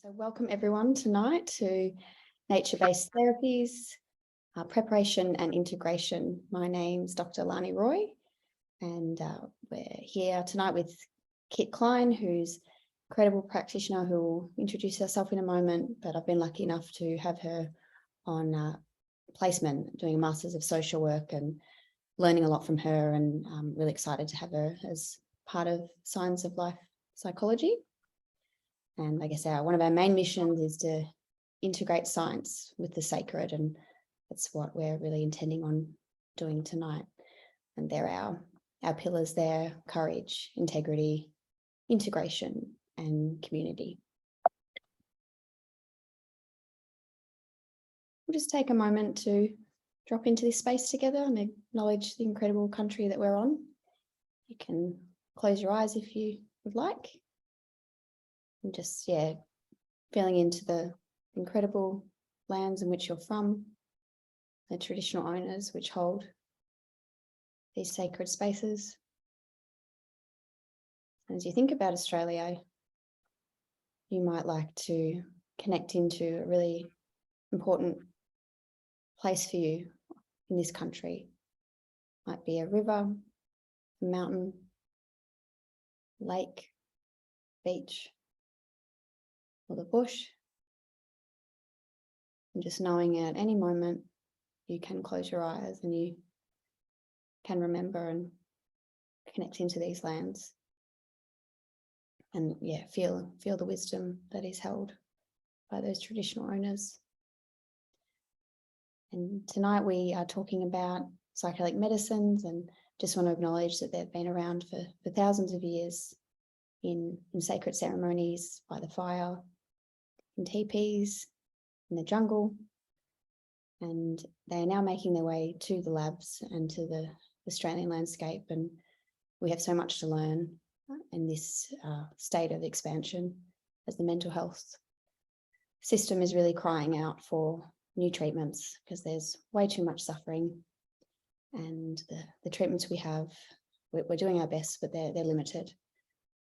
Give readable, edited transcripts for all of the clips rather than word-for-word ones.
So welcome everyone tonight to Nature-Based Therapies, Preparation and Integration. My name's Dr. Lani Roy, and we're here tonight with Kline, who's an incredible practitioner who will introduce herself in a moment, but I've been lucky enough to have her on placement, doing a Masters of Social Work and learning a lot from her, and I'm really excited to have her as part of Science of Life Psychology. And I guess one of our main missions is to integrate science with the sacred, and that's what we're really intending on doing tonight. And they're our pillars there: courage, integrity, integration, and community. We'll just take a moment to drop into this space together and acknowledge the incredible country that we're on. You can close your eyes if you would like. And just, feeling into the incredible lands in which you're from, the traditional owners which hold these sacred spaces. As you think about Australia, you might like to connect into a really important place for you in this country. Might be a river, a mountain, lake, beach, or the bush. And just knowing at any moment you can close your eyes and you can remember and connect into these lands, and feel the wisdom that is held by those traditional owners. And tonight we are talking about psychedelic medicines, and just want to acknowledge that they've been around for thousands of years in sacred ceremonies, by the fire, in teepees, in the jungle, and they are now making their way to the labs and to the Australian landscape, and we have so much to learn in this state of expansion, as the mental health system is really crying out for new treatments, because there's way too much suffering, and the treatments we have, we're doing our best, but they're limited.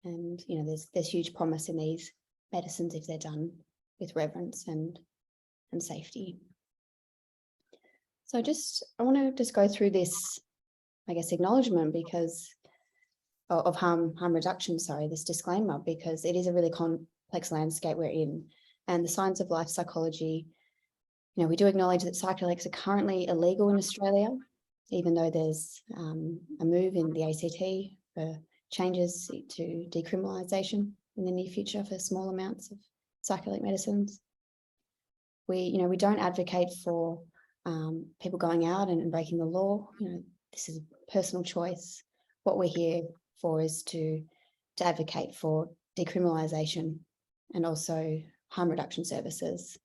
And there's huge promise in these medicines if they're done with reverence and safety. So I want to just go through this, I guess, acknowledgement because of harm reduction, this disclaimer, because it is a really complex landscape we're in. And the Science of Life Psychology, we do acknowledge that psychedelics are currently illegal in Australia, even though there's a move in the ACT for changes to decriminalisation in the near future for small amounts of psychedelic medicines. We don't advocate for people going out and breaking the law. This is a personal choice. What we're here for is to advocate for decriminalisation and also harm reduction services.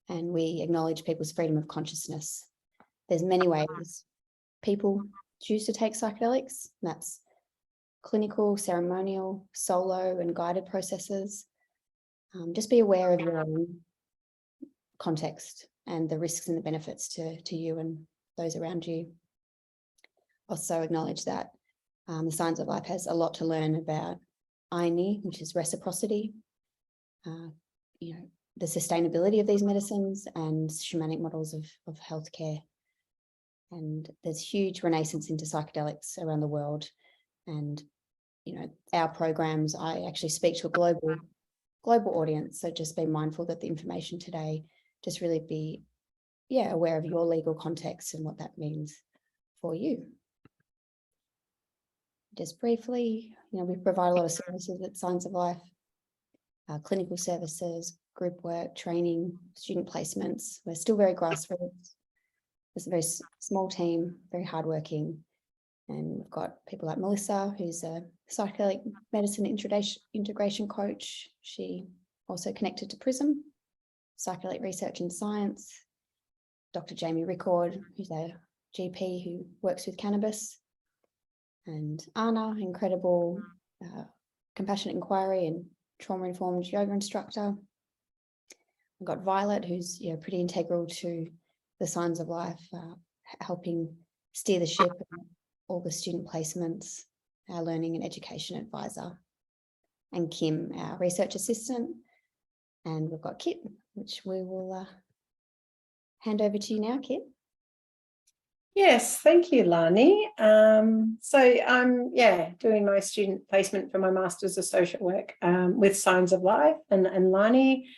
And we acknowledge people's freedom of consciousness. There's many ways people choose to take psychedelics. That's clinical, ceremonial, solo, and guided processes. Just be aware of your own context and the risks and the benefits to you and those around you. Also acknowledge that the Science of Life has a lot to learn about INI, which is reciprocity, the sustainability of these medicines and shamanic models of healthcare. And there's huge renaissance into psychedelics around the world. And, our programs, I actually speak to a global audience. So just be mindful that the information today, just really be, aware of your legal context and what that means for you. Just briefly, we provide a lot of services at Science of Life, clinical services, group work, training, student placements. We're still very grassroots. It's a very small team, very hardworking. And we've got people like Melissa, who's a psychedelic medicine integration coach. She also connected to PRISM, psychedelic research and science. Dr. Jamie Ricord, who's a GP who works with cannabis. And Anna, incredible compassionate inquiry and trauma-informed yoga instructor. We've got Violet, who's pretty integral to the Signs of Life, helping steer the ship, all the student placements, our learning and education advisor. And Kim, our research assistant, And we've got Kit, which we will hand over to you now, Kit. Yes, thank you, Lani. So I'm doing my student placement for my Masters of Social Work with Signs of Life and Lani.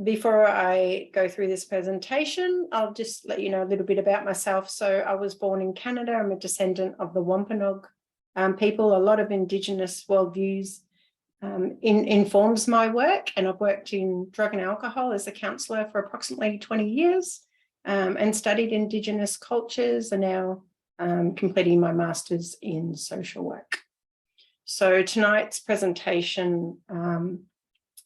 Before I go through this presentation, I'll just let you know a little bit about myself. So I was born in Canada. I'm a descendant of the Wampanoag people. A lot of Indigenous worldviews informs my work, and I've worked in drug and alcohol as a counsellor for approximately 20 years and studied Indigenous cultures, and now completing my Masters in social work. So tonight's presentation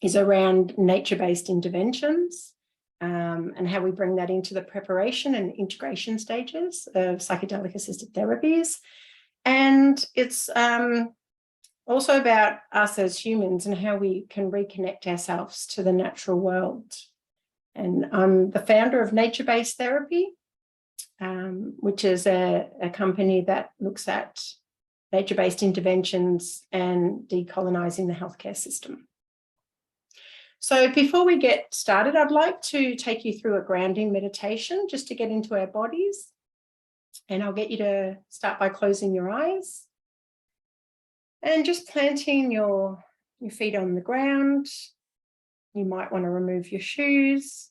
is around nature-based interventions and how we bring that into the preparation and integration stages of psychedelic assisted therapies. And it's also about us as humans and how we can reconnect ourselves to the natural world. And I'm the founder of Nature-Based Therapy, which is a company that looks at nature-based interventions and decolonising the healthcare system. So before we get started, I'd like to take you through a grounding meditation just to get into our bodies. And I'll get you to start by closing your eyes and just planting your feet on the ground. You might want to remove your shoes,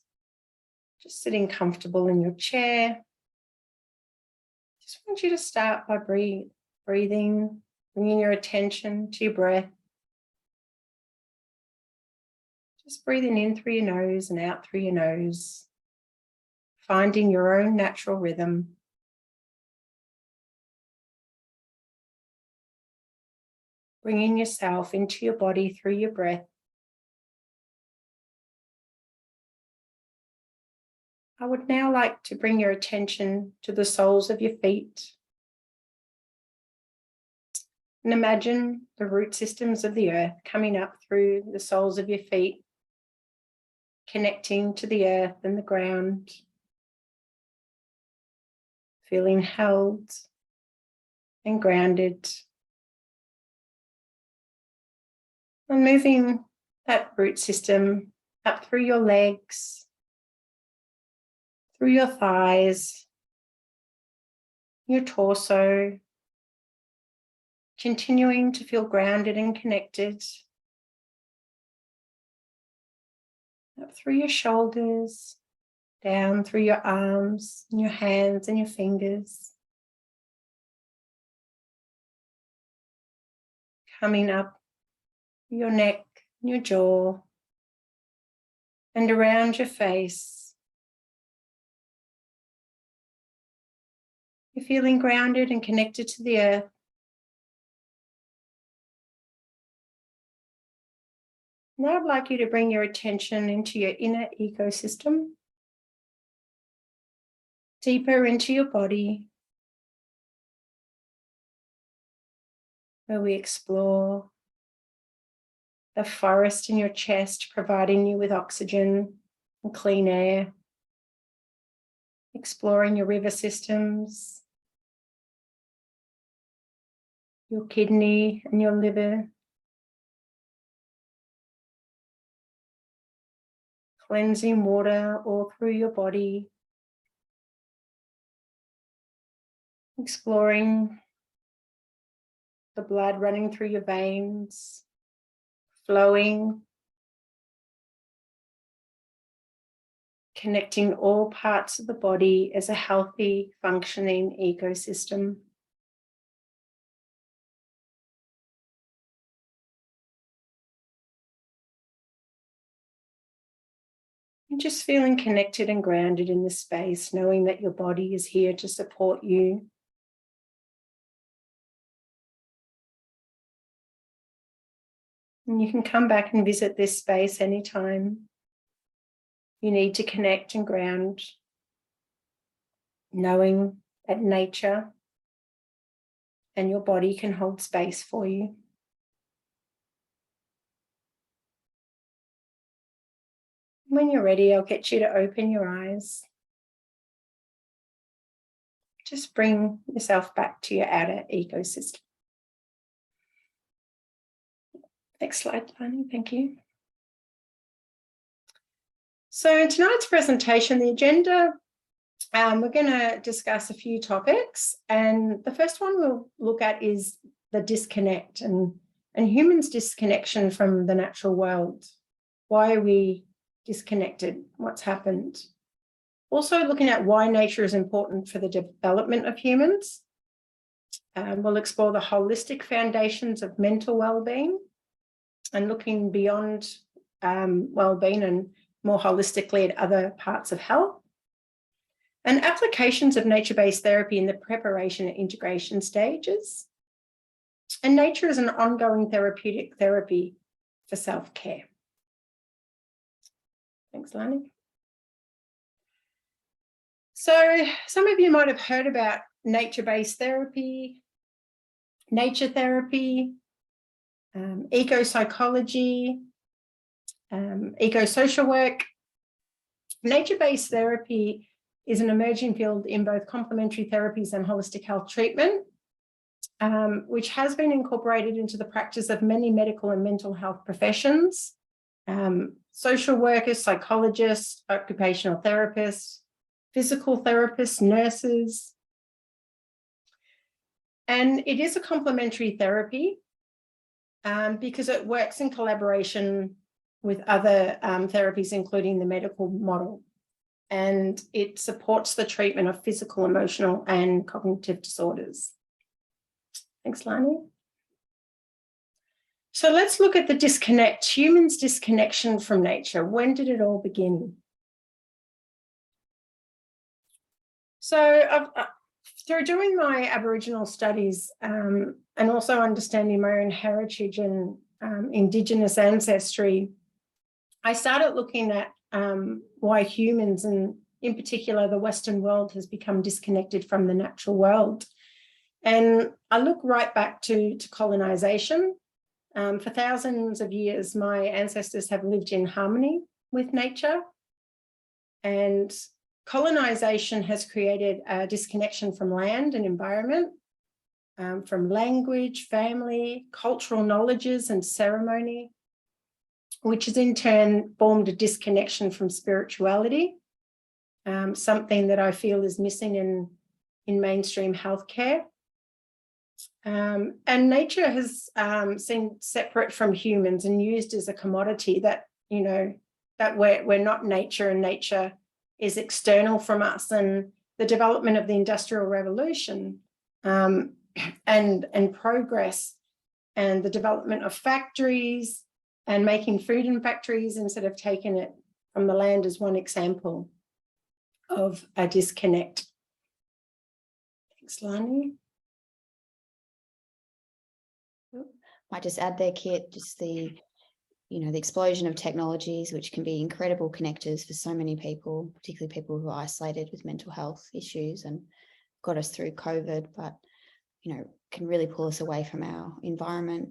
just sitting comfortable in your chair. Just want you to start by breathing, bringing your attention to your breath. Just breathing in through your nose and out through your nose, finding your own natural rhythm. Bringing yourself into your body through your breath. I would now like to bring your attention to the soles of your feet. And imagine the root systems of the earth coming up through the soles of your feet, connecting to the earth and the ground, feeling held and grounded. And moving that root system up through your legs, through your thighs, your torso, continuing to feel grounded and connected. Up through your shoulders, down through your arms, and your hands and your fingers. Coming up your neck, your jaw, and around your face. You're feeling grounded and connected to the earth. Now I'd like you to bring your attention into your inner ecosystem, deeper into your body, where we explore the forest in your chest, providing you with oxygen and clean air, exploring your river systems, your kidney and your liver, cleansing water all through your body, exploring the blood running through your veins, flowing, connecting all parts of the body as a healthy, functioning ecosystem. And just feeling connected and grounded in this space, knowing that your body is here to support you. And you can come back and visit this space anytime you need to connect and ground, knowing that nature and your body can hold space for you. When you're ready, I'll get you to open your eyes. Just bring yourself back to your outer ecosystem. Next slide, Lani, thank you. So in tonight's presentation, the agenda, we're going to discuss a few topics. And the first one we'll look at is the disconnect and humans' disconnection from the natural world. Why are we disconnected? What's happened? Also looking at why nature is important for the development of humans. We'll explore the holistic foundations of mental well-being and looking beyond well-being and more holistically at other parts of health. And applications of nature-based therapy in the preparation and integration stages. And nature is an ongoing therapeutic therapy for self-care. Thanks, Lani. So some of you might have heard about nature-based therapy, nature therapy, eco-psychology, eco-social work. Nature-based therapy is an emerging field in both complementary therapies and holistic health treatment, which has been incorporated into the practice of many medical and mental health professions, social workers, psychologists, occupational therapists, physical therapists, nurses. And it is a complementary therapy because it works in collaboration with other therapies, including the medical model. And it supports the treatment of physical, emotional, and cognitive disorders. Thanks, Lani. So let's look at the disconnect, humans' disconnection from nature. When did it all begin? So through doing my Aboriginal studies and also understanding my own heritage and Indigenous ancestry, I started looking at why humans, and in particular the Western world, has become disconnected from the natural world. And I look right back to colonisation. For thousands of years, my ancestors have lived in harmony with nature, and colonisation has created a disconnection from land and environment, from language, family, cultural knowledges and ceremony, which has in turn formed a disconnection from spirituality, something that I feel is missing in mainstream healthcare. And nature has seen separate from humans and used as a commodity that, you know, that we're not nature and nature is external from us. And the development of the Industrial Revolution and progress and the development of factories and making food in factories instead of taking it from the land is one example of a disconnect. Thanks, Lani. Might just add there, Kit, just the explosion of technologies, which can be incredible connectors for so many people, particularly people who are isolated with mental health issues, and got us through COVID, but, can really pull us away from our environment.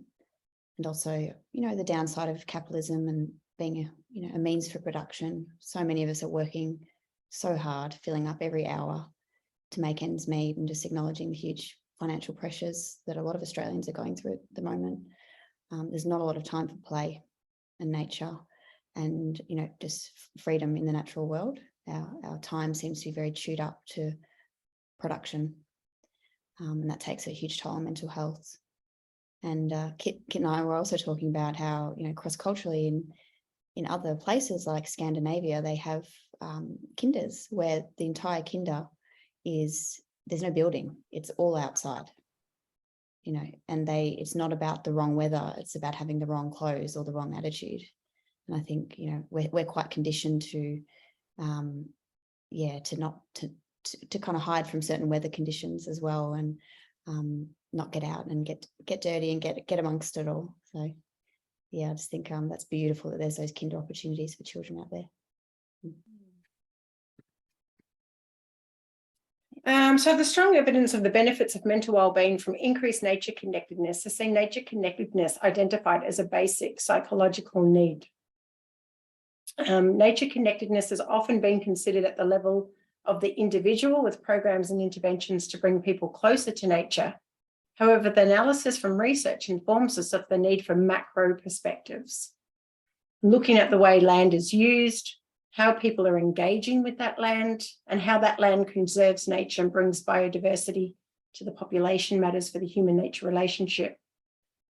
And also, the downside of capitalism and being a means for production. So many of us are working so hard, filling up every hour to make ends meet, and just acknowledging the huge financial pressures that a lot of Australians are going through at the moment. There's not a lot of time for play and nature and, just freedom in the natural world. Our time seems to be very chewed up to production, and that takes a huge toll on mental health. And Kit and I were also talking about how, cross-culturally in other places like Scandinavia, they have kinders where the entire kinder there's no building, it's all outside, and it's not about the wrong weather, it's about having the wrong clothes or the wrong attitude. And I think, we're quite conditioned to kind of hide from certain weather conditions as well, and not get out and get dirty and get amongst it all. So yeah, I just think that's beautiful that there's those kinder opportunities for children out there. So the strong evidence of the benefits of mental well-being from increased nature connectedness has seen nature connectedness identified as a basic psychological need. Nature connectedness has often been considered at the level of the individual, with programs and interventions to bring people closer to nature. However, the analysis from research informs us of the need for macro perspectives, looking at the way land is used, how people are engaging with that land, and how that land conserves nature and brings biodiversity to the population matters for the human-nature relationship.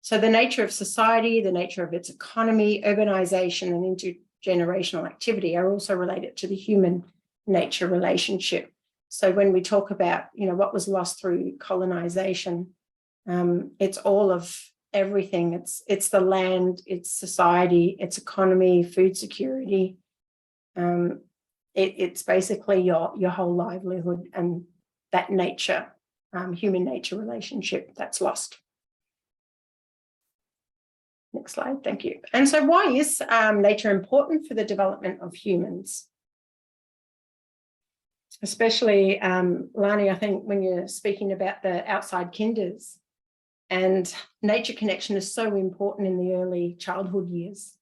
So the nature of society, the nature of its economy, urbanization, and intergenerational activity are also related to the human-nature relationship. So when we talk about, what was lost through colonization, it's all of everything. It's the land, it's society, it's economy, food security. It's basically your whole livelihood and that nature, human-nature relationship that's lost. Next slide, thank you. And so why is nature important for the development of humans? Especially, Lani, I think when you're speaking about the outside kinders, and nature connection is so important in the early childhood years.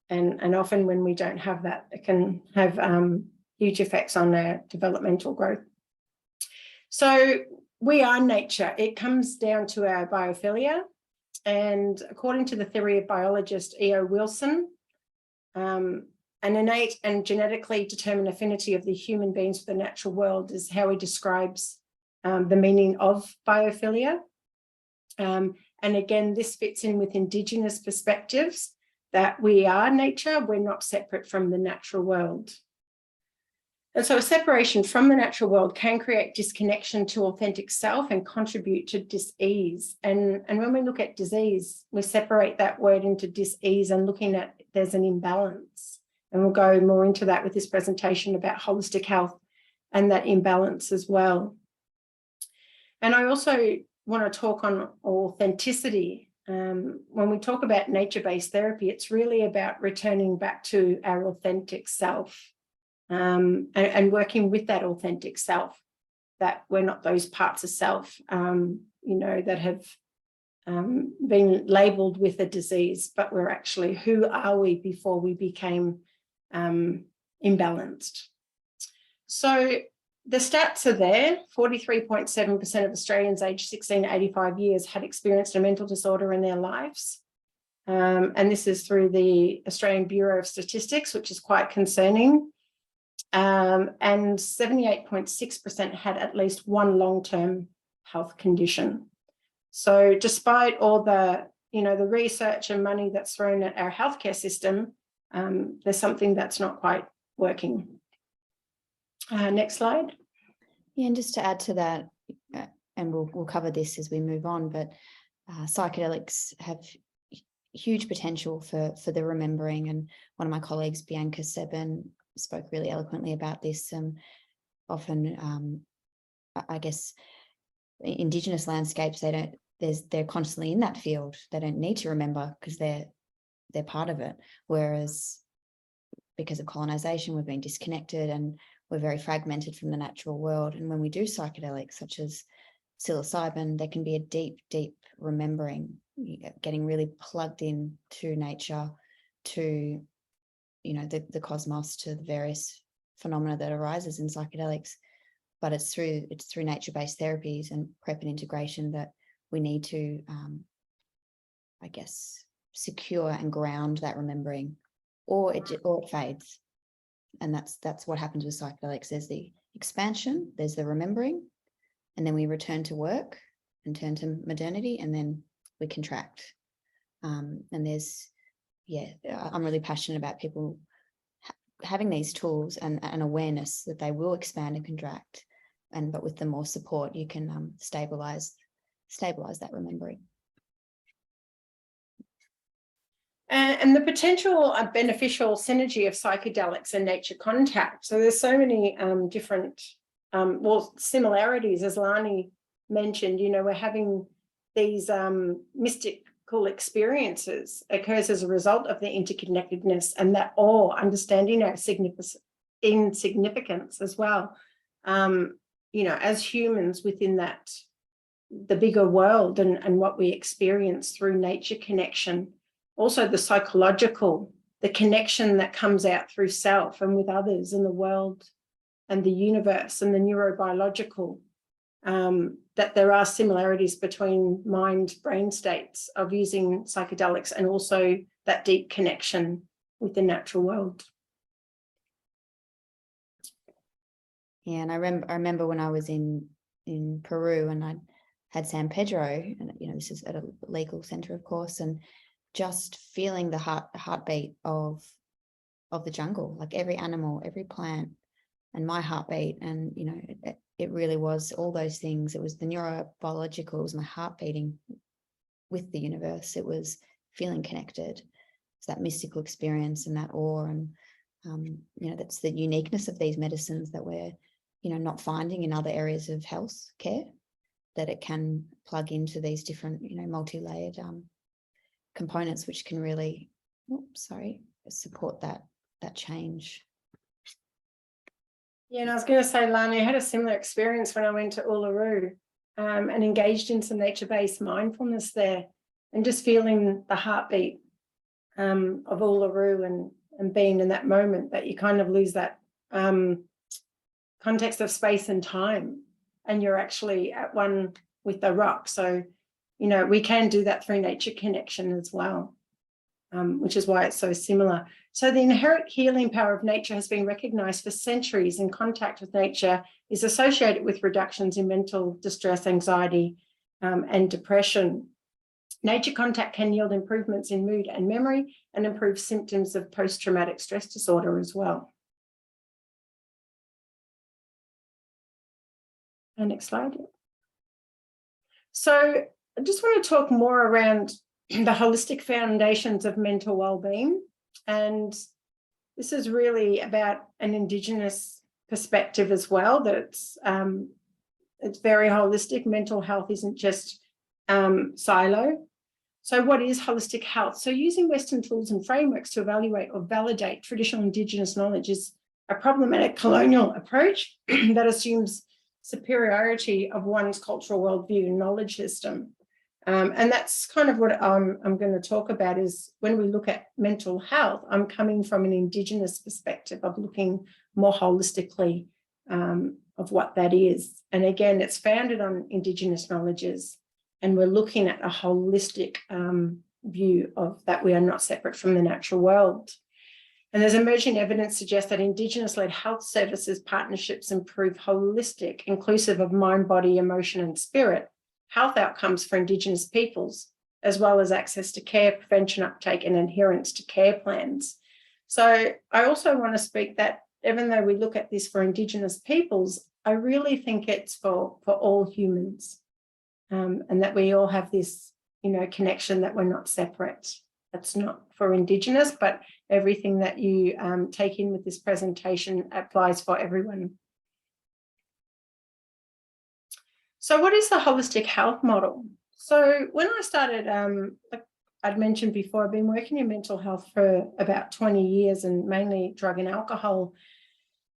And often when we don't have that, it can have huge effects on our developmental growth. So we are nature. It comes down to our biophilia. And according to the theory of biologist E.O. Wilson, an innate and genetically determined affinity of the human beings with the natural world is how he describes the meaning of biophilia. And again, this fits in with Indigenous perspectives that we are nature, we're not separate from the natural world. And so a separation from the natural world can create disconnection to authentic self and contribute to dis-ease. And when we look at disease, we separate that word into dis-ease and looking at there's an imbalance. And we'll go more into that with this presentation about holistic health and that imbalance as well. And I also want to talk on authenticity. When we talk about nature-based therapy, it's really about returning back to our authentic self. And working with that authentic self, that we're not those parts of self, that have been labelled with a disease, but we're actually, who are we before we became imbalanced? So the stats are there. 43.7% of Australians aged 16 to 85 years had experienced a mental disorder in their lives. And this is through the Australian Bureau of Statistics, which is quite concerning. And 78.6% had at least one long-term health condition. So despite all the, the research and money that's thrown at our healthcare system, there's something that's not quite working. Next slide. Yeah, and just to add to that, and we'll cover this as we move on, but psychedelics have huge potential for the remembering. And one of my colleagues, Bianca Seben, spoke really eloquently about this. Often, I guess, Indigenous landscapes, they're constantly in that field. They don't need to remember because they're part of it. Whereas because of colonization, we've been disconnected and we're very fragmented from the natural world. And when we do psychedelics such as psilocybin, there can be a deep, deep remembering, getting really plugged in to nature, to the cosmos, to the various phenomena that arises in psychedelics. But it's through nature-based therapies and prep and integration that we need to, I guess, secure and ground that remembering, or it fades. And that's what happens with psychedelics. There's the expansion, there's the remembering, and then we return to work and turn to modernity, and then we contract. And I'm really passionate about people having these tools and an awareness that they will expand and contract, but with the more support, you can stabilize that remembering. And the potential beneficial synergy of psychedelics and nature contact. So there's so many different similarities, as Lani mentioned. We're having these mystical experiences occurs as a result of the interconnectedness and that awe, understanding our insignificance as well. As humans within that, the bigger world and what we experience through nature connection. Also the psychological, the connection that comes out through self and with others in the world and the universe, and the neurobiological, that there are similarities between mind-brain states of using psychedelics, and also that deep connection with the natural world. Yeah, and I remember when I was in Peru and I had San Pedro, and this is at a legal center, of course, and just feeling the heartbeat of the jungle, like every animal, every plant, and my heartbeat, and it really was all those things. It was the neurobiological, it was my heart beating with the universe. It was feeling connected. It's that mystical experience and that awe, and that's the uniqueness of these medicines that we're not finding in other areas of health care, that it can plug into these different multi-layered components, which can really support that change. Yeah, and I was going to say, Lani, I had a similar experience when I went to Uluru and engaged in some nature-based mindfulness there, and just feeling the heartbeat of Uluru and being in that moment, that you kind of lose that context of space and time, and you're actually at one with the rock. So, we can do that through nature connection as well, which is why it's so similar. So the inherent healing power of nature has been recognized for centuries, and contact with nature is associated with reductions in mental distress, anxiety, and depression. Nature contact can yield improvements in mood and memory, and improve symptoms of post-traumatic stress disorder as well. And next slide. So I just want to talk more around the holistic foundations of mental well-being. And this is really about an Indigenous perspective as well, that it's very holistic. Mental health isn't just silo. So what is holistic health? So using Western tools and frameworks to evaluate or validate traditional Indigenous knowledge is a problematic colonial approach that assumes superiority of one's cultural worldview and knowledge system. And that's kind of what I'm going to talk about, is when we look at mental health, I'm coming from an Indigenous perspective of looking more holistically of what that is. And again, it's founded on Indigenous knowledges, and we're looking at a holistic view of that we are not separate from the natural world. And there's emerging evidence suggests that Indigenous-led health services partnerships improve holistic, inclusive of mind, body, emotion, and spirit health outcomes for Indigenous peoples, as well as access to care, prevention, uptake, and adherence to care plans. So I also want to speak that even though we look at this for Indigenous peoples, I really think it's for all humans, and that we all have this, connection, that we're not separate. That's not for Indigenous, but everything that you take in with this presentation applies for everyone. So what is the holistic health model? So when I started, like I'd mentioned before, I've been working in mental health for about 20 years, and mainly drug and alcohol.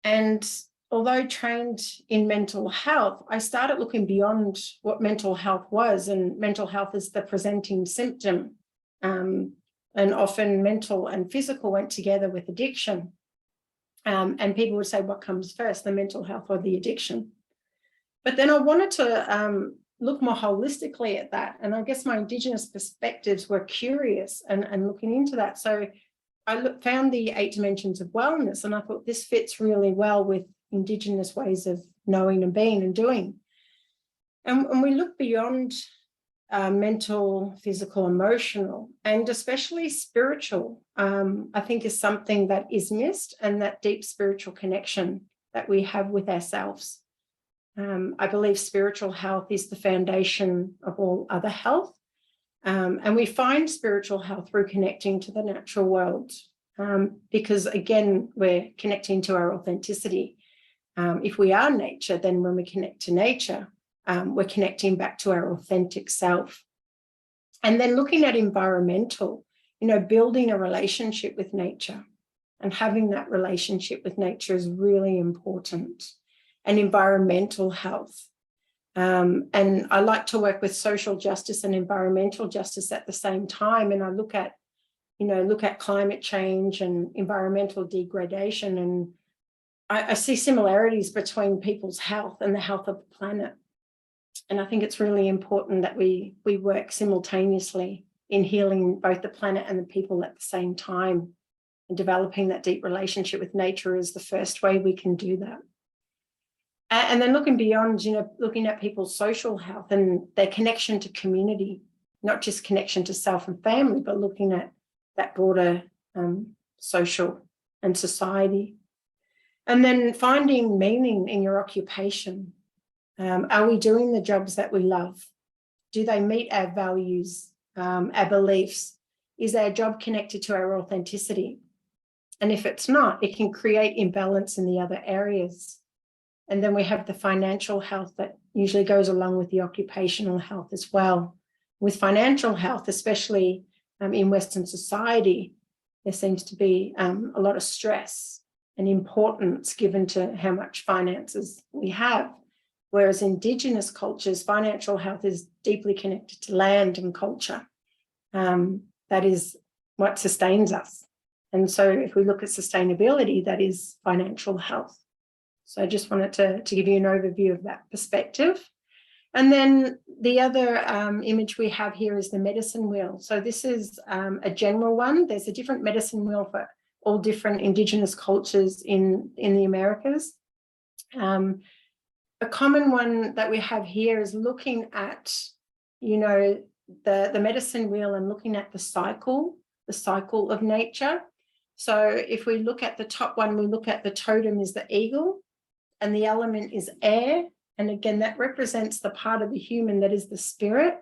And although trained in mental health, I started looking beyond what mental health was, and mental health is the presenting symptom. And often mental and physical went together with addiction. And people would say, what comes first, the mental health or the addiction? But then I wanted to look more holistically at that. And I guess my Indigenous perspectives were curious and looking into that. So I found the 8 dimensions of wellness, and I thought this fits really well with Indigenous ways of knowing and being and doing. And we look beyond mental, physical, emotional, and especially spiritual, I think is something that is missed, and that deep spiritual connection that we have with ourselves. I believe spiritual health is the foundation of all other health. And we find spiritual health through connecting to the natural world, because again, we're connecting to our authenticity. If we are nature, then when we connect to nature, we're connecting back to our authentic self. And then looking at environmental, building a relationship with nature, and having that relationship with nature is really important. And environmental health. And I like to work with social justice and environmental justice at the same time. And I look at climate change and environmental degradation, and I see similarities between people's health and the health of the planet. And I think it's really important that we work simultaneously in healing both the planet and the people at the same time. And developing that deep relationship with nature is the first way we can do that. And then looking beyond, looking at people's social health and their connection to community, not just connection to self and family, but looking at that broader social and society. And then finding meaning in your occupation. Are we doing the jobs that we love? Do they meet our values, our beliefs? Is our job connected to our authenticity? And if it's not, it can create imbalance in the other areas. And then we have the financial health that usually goes along with the occupational health as well. With financial health, especially in Western society, there seems to be a lot of stress and importance given to how much finances we have. Whereas Indigenous cultures, financial health is deeply connected to land and culture. That is what sustains us. And so if we look at sustainability, that is financial health. So I just wanted to give you an overview of that perspective. And then the other image we have here is the medicine wheel. So this is a general one. There's a different medicine wheel for all different Indigenous cultures in the Americas. A common one that we have here is looking at, the medicine wheel and looking at the cycle of nature. So if we look at the top one, we look at the totem is the eagle, and the element is air. And again, that represents the part of the human that is the spirit,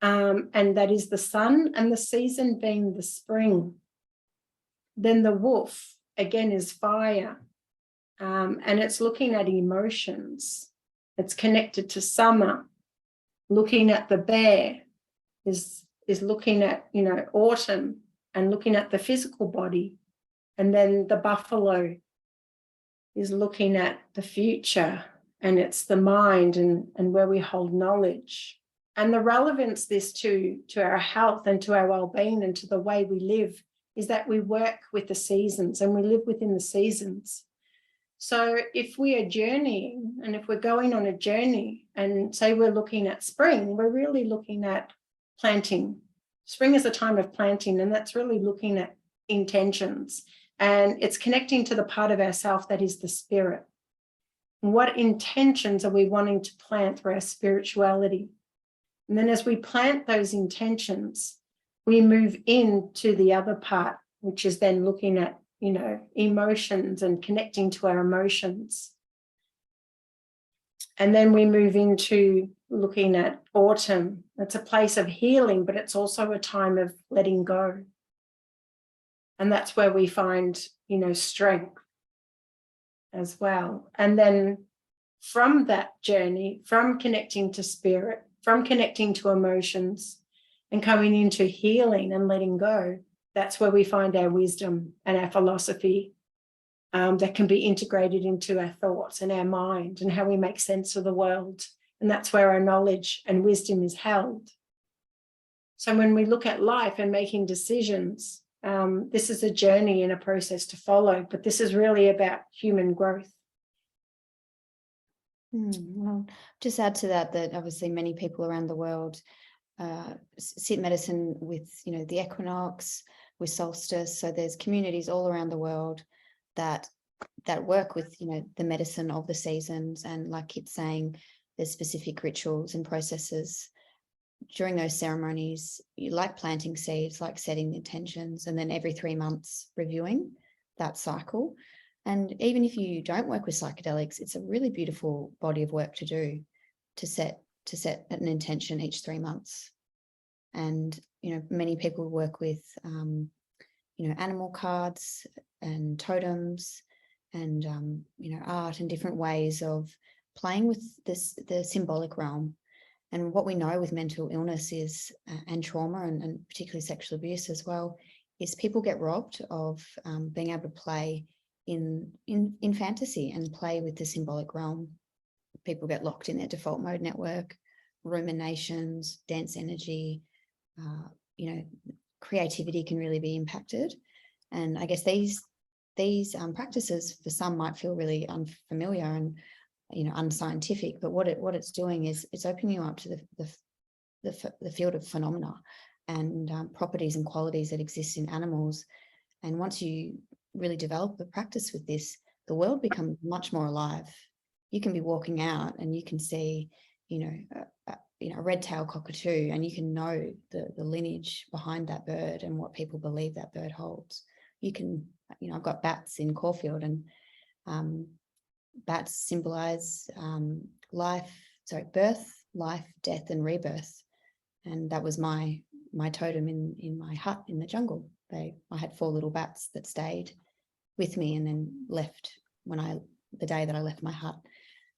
and that is the sun, and the season being the spring. Then the wolf, again, is fire, and it's looking at emotions. It's connected to summer. Looking at the bear is looking at, autumn and looking at the physical body. And then the buffalo is looking at the future, and it's the mind and where we hold knowledge. And the relevance this to our health and to our well-being and to the way we live is that we work with the seasons and we live within the seasons. So if we are journeying, and if we're going on a journey and say we're looking at spring, we're really looking at planting. Spring is a time of planting, and that's really looking at intentions. And it's connecting to the part of ourself that is the spirit. What intentions are we wanting to plant through our spirituality? And then as we plant those intentions, we move into the other part, which is then looking at, emotions and connecting to our emotions. And then we move into looking at autumn. It's a place of healing, but it's also a time of letting go. And that's where we find, strength as well. And then from that journey, from connecting to spirit, from connecting to emotions and coming into healing and letting go, that's where we find our wisdom and our philosophy that can be integrated into our thoughts and our mind and how we make sense of the world. And that's where our knowledge and wisdom is held. So when we look at life and making decisions, this is a journey and a process to follow, but this is really about human growth. Well, just add to that obviously many people around the world sit medicine with, the equinox, with solstice. So there's communities all around the world that work with, the medicine of the seasons. And like Kit's saying, there's specific rituals and processes during those ceremonies, like planting seeds, like setting the intentions, and then every 3 months reviewing that cycle. And even if you don't work with psychedelics, it's a really beautiful body of work to do, to set an intention each 3 months. And, many people work with, animal cards and totems and, art and different ways of playing with the symbolic realm. And what we know with mental illness is, and trauma and particularly sexual abuse as well, is people get robbed of being able to play in fantasy and play with the symbolic realm. People get locked in their default mode network, ruminations, dense energy, creativity can really be impacted. And I guess these practices for some might feel really unfamiliar and unscientific, but what it's doing is it's opening you up to the field of phenomena and properties and qualities that exist in animals. And once you really develop a practice with this, the world becomes much more alive you can be walking out and you can see, a red-tailed cockatoo, and you can know the lineage behind that bird and what people believe that bird holds. You can, I've got bats in Caulfield, and bats symbolize birth, life, death, and rebirth. And that was my totem in my hut in the jungle. I had 4 little bats that stayed with me and then left the day that I left my hut.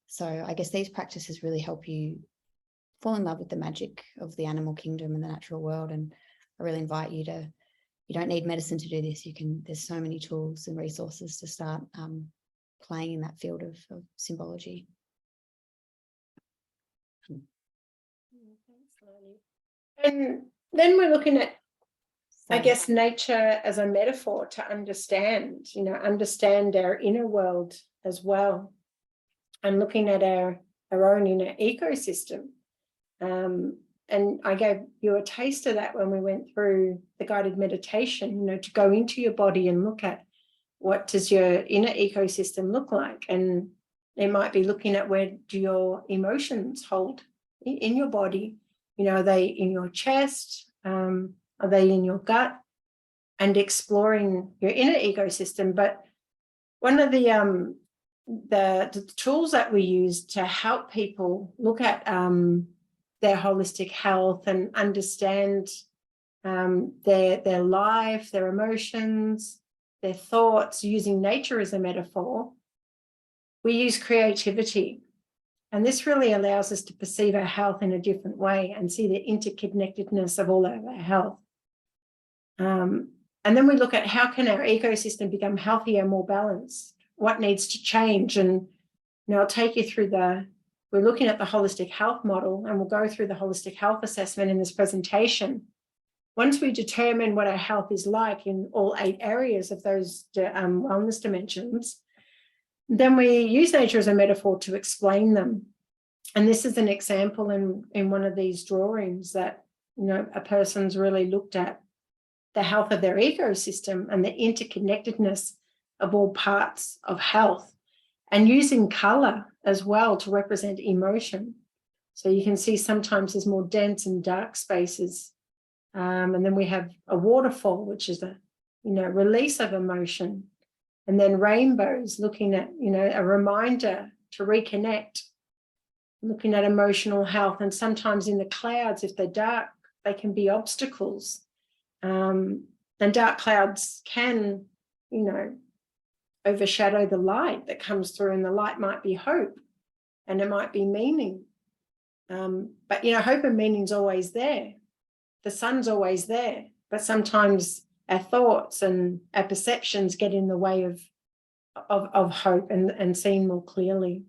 So I guess these practices really help you fall in love with the magic of the animal kingdom and the natural world. And I really invite you don't need medicine to do this. There's so many tools and resources to start playing in that field of symbology. Thanks, Lani. And then we're looking at, I guess, nature as a metaphor to understand our inner world as well, and looking at our own inner ecosystem. And I gave you a taste of that when we went through the guided meditation, to go into your body and look at what does your inner ecosystem look like. And it might be looking at where do your emotions hold in your body. Are they in your chest? Are they in your gut? And exploring your inner ecosystem. But one of the tools that we use to help people look at their holistic health and understand their life, their emotions, their thoughts, using nature as a metaphor, we use creativity. And this really allows us to perceive our health in a different way and see the interconnectedness of all of our health. And then we look at how can our ecosystem become healthier, more balanced, what needs to change. And I'll take you through we're looking at the holistic health model, and we'll go through the holistic health assessment in this presentation. Once we determine what our health is like in all 8 areas of those wellness dimensions, then we use nature as a metaphor to explain them. And this is an example in one of these drawings that, a person's really looked at the health of their ecosystem and the interconnectedness of all parts of health, and using color as well to represent emotion. So you can see sometimes there's more dense and dark spaces. And then we have a waterfall, which is a release of emotion. And then rainbows, looking at, a reminder to reconnect, looking at emotional health. And sometimes in the clouds, if they're dark, they can be obstacles. And dark clouds can, overshadow the light that comes through, and the light might be hope, and it might be meaning. But, hope and meaning's always there. The sun's always there, but sometimes our thoughts and our perceptions get in the way of hope and seeing more clearly.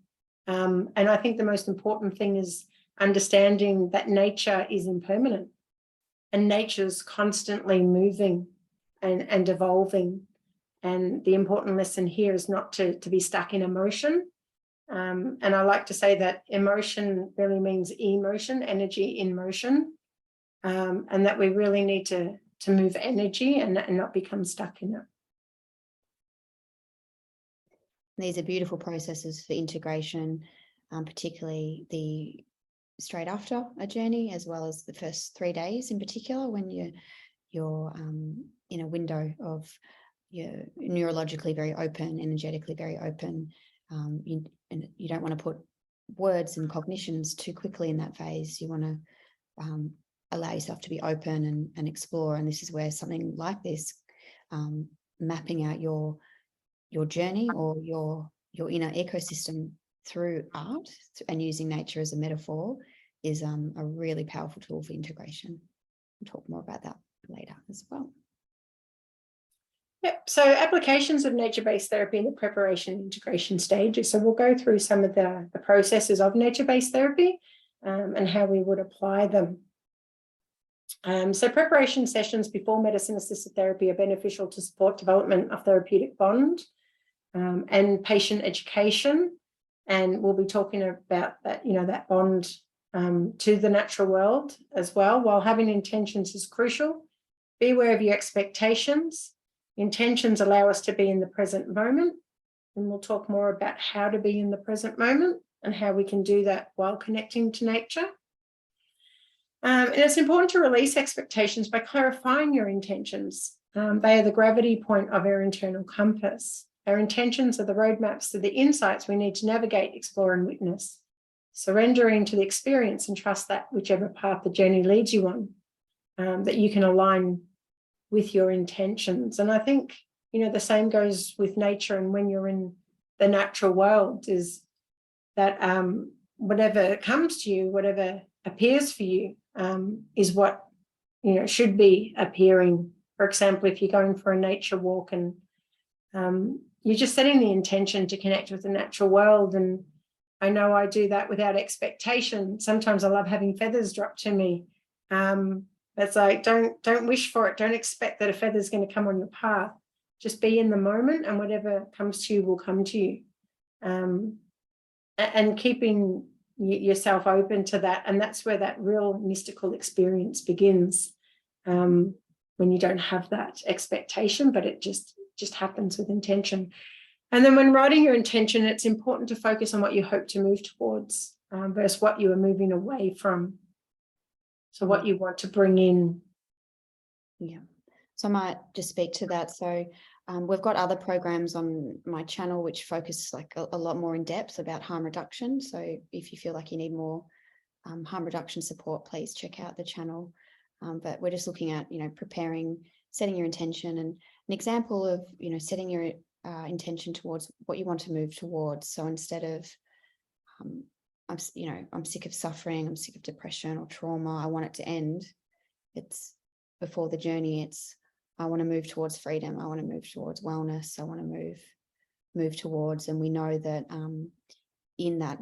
And I think the most important thing is understanding that nature is impermanent, and nature's constantly moving and evolving. And the important lesson here is not to be stuck in emotion. And I like to say that emotion really means emotion, energy in motion, and that we really need to move energy and not become stuck in it. These are beautiful processes for integration, particularly the straight after a journey, as well as the first 3 days in particular, when you're in a window of you're neurologically very open, energetically very open. And you don't want to put words and cognitions too quickly in that phase. You want to allow yourself to be open and explore. And this is where something like this, mapping out your journey or your inner ecosystem through art and using nature as a metaphor is a really powerful tool for integration. We'll talk more about that later as well. Yep. So applications of nature-based therapy in the preparation and integration stages. So we'll go through some of the processes of nature-based therapy and how we would apply them. So preparation sessions before medicine-assisted therapy are beneficial to support development of therapeutic bond and patient education. And we'll be talking about that, that bond to the natural world as well. While having intentions is crucial, be aware of your expectations. Intentions allow us to be in the present moment, and we'll talk more about how to be in the present moment. and how we can do that while connecting to nature. And it's important to release expectations by clarifying your intentions. They are the gravity point of our internal compass. Our intentions are the roadmaps to the insights we need to navigate, explore, and witness. Surrendering to the experience and trust that whichever path the journey leads you on, that you can align with your intentions. And I think, the same goes with nature, and when you're in the natural world, is that whatever comes to you, whatever appears for you, is what should be appearing. For example, if you're going for a nature walk and you're just setting the intention to connect with the natural world, and I know I do that without expectation. Sometimes I love having feathers dropped to me. It's like, don't wish for it. Don't expect that a feather is going to come on your path. Just be in the moment, and whatever comes to you will come to you. And keeping yourself open to that. And that's where that real mystical experience begins, when you don't have that expectation, but it just happens with intention. And then when writing your intention, it's important to focus on what you hope to move towards versus what you are moving away from. So what you want to bring in. Yeah. So I might just speak to that. So we've got other programs on my channel which focus like a lot more in depth about harm reduction. So if you feel like you need more harm reduction support, please check out the channel. But we're just looking at, preparing, setting your intention, and an example of, setting your intention towards what you want to move towards. So instead of, I'm sick of suffering, I'm sick of depression or trauma, I want it to end. It's before the journey, it's I want to move towards freedom, I want to move towards wellness, I want to move towards, and we know that in that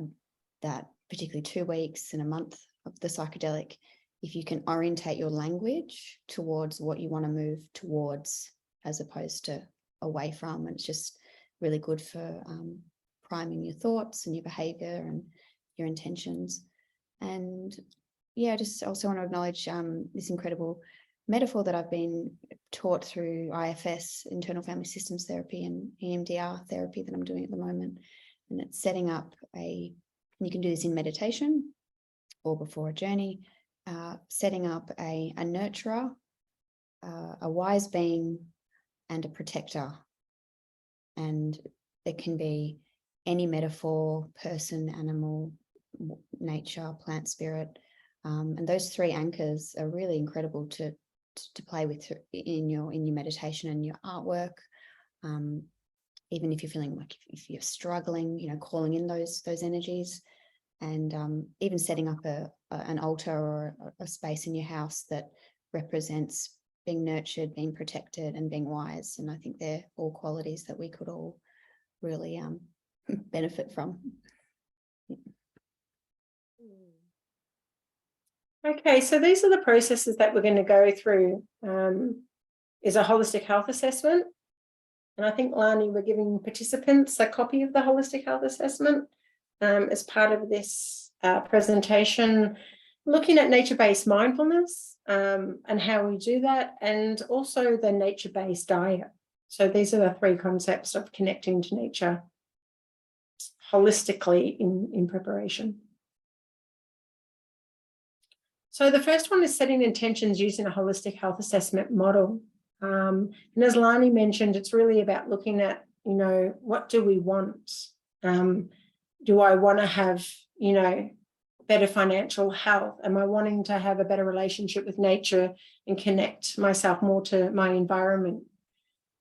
particularly 2 weeks and a month of the psychedelic, if you can orientate your language towards what you want to move towards as opposed to away from, and it's just really good for priming your thoughts and your behavior and your intentions. And yeah, just also want to acknowledge this incredible metaphor that I've been taught through IFS, internal family systems therapy, and EMDR therapy that I'm doing at the moment. And it's setting up you can do this in meditation or before a journey, setting up a nurturer, a wise being, and a protector. And there can be any metaphor, person, animal, nature, plant, spirit. And those 3 anchors are really incredible to play with in your meditation and your artwork. Even if you're feeling like if you're struggling, calling in those energies, and even setting up an altar or a space in your house that represents being nurtured, being protected, and being wise. And I think they're all qualities that we could all really benefit from. Okay, so these are the processes that we're going to go through. Is a holistic health assessment. And I think, Lani, we're giving participants a copy of the holistic health assessment as part of this presentation, looking at nature-based mindfulness and how we do that, and also the nature-based diet. So these are the 3 concepts of connecting to nature holistically in preparation. So the first one is setting intentions using a holistic health assessment model. And as Lani mentioned, it's really about looking at, what do we want? Do I want to have, better financial health? Am I wanting to have a better relationship with nature and connect myself more to my environment?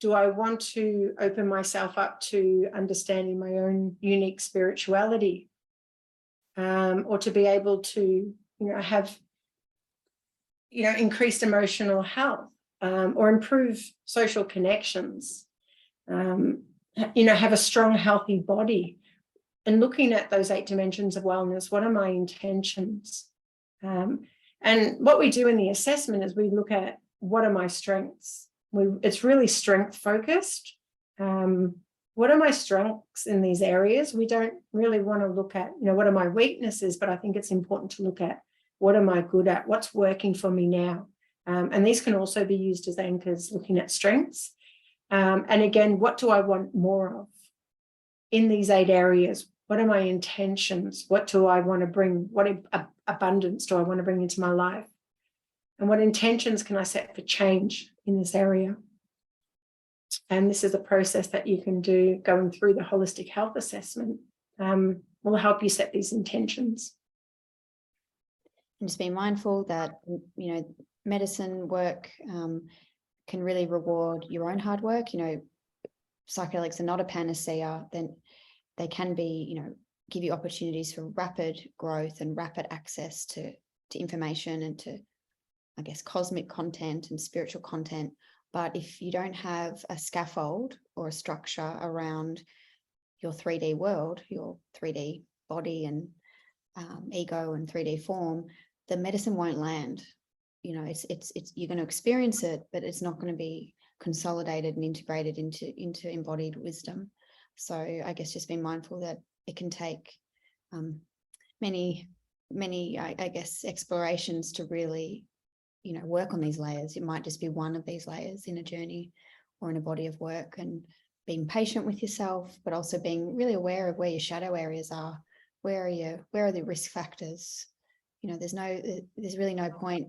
Do I want to open myself up to understanding my own unique spirituality? Or to be able to, have, increased emotional health, or improve social connections, have a strong, healthy body. And looking at those 8 dimensions of wellness, what are my intentions? And what we do in the assessment is we look at what are my strengths. It's really strength focused. What are my strengths in these areas? We don't really want to look at, what are my weaknesses, but I think it's important to look at what am I good at? What's working for me now? And these can also be used as anchors, looking at strengths. And again, what do I want more of in these 8 areas? What are my intentions? What do I want to bring? What abundance do I want to bring into my life? And what intentions can I set for change in this area? And this is a process that you can do going through the holistic health assessment. Will help you set these intentions. And just be mindful that, you know, medicine work can really reward your own hard work. You know, psychedelics are not a panacea. Then they can be, you know, give you opportunities for rapid growth and rapid access to information and to, I guess, cosmic content and spiritual content. But if you don't have a scaffold or a structure around your 3D world, your 3D body and ego and 3D form, the medicine won't land. You know, it's you're going to experience it, but it's not going to be consolidated and integrated into embodied wisdom. So I guess just being mindful that it can take many, I guess, explorations to really, you know, work on these layers. It might just be one of these layers in a journey or in a body of work, and being patient with yourself, but also being really aware of where your shadow areas are. Where are the risk factors? You know, there's really no point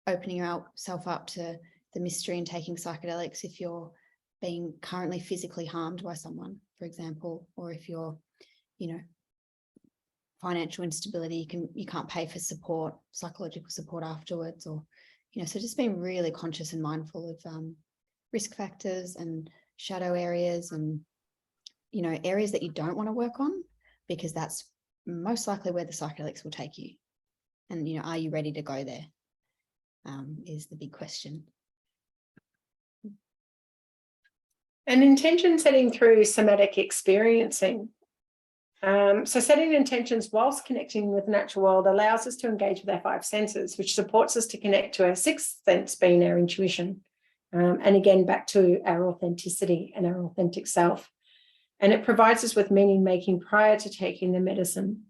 opening yourself up to the mystery and taking psychedelics if you're being currently physically harmed by someone, for example, or if you're, you know, financial instability, you can't pay for support, psychological support afterwards, or, you know, so just being really conscious and mindful of risk factors and shadow areas and, you know, areas that you don't want to work on, because that's most likely where the psychedelics will take you. And, you know, are you ready to go there? Is the big question. And intention setting through somatic experiencing. So setting intentions whilst connecting with the natural world allows us to engage with our 5 senses, which supports us to connect to our 6th sense, being our intuition. And again, back to our authenticity and our authentic self. And it provides us with meaning making prior to taking the medicine.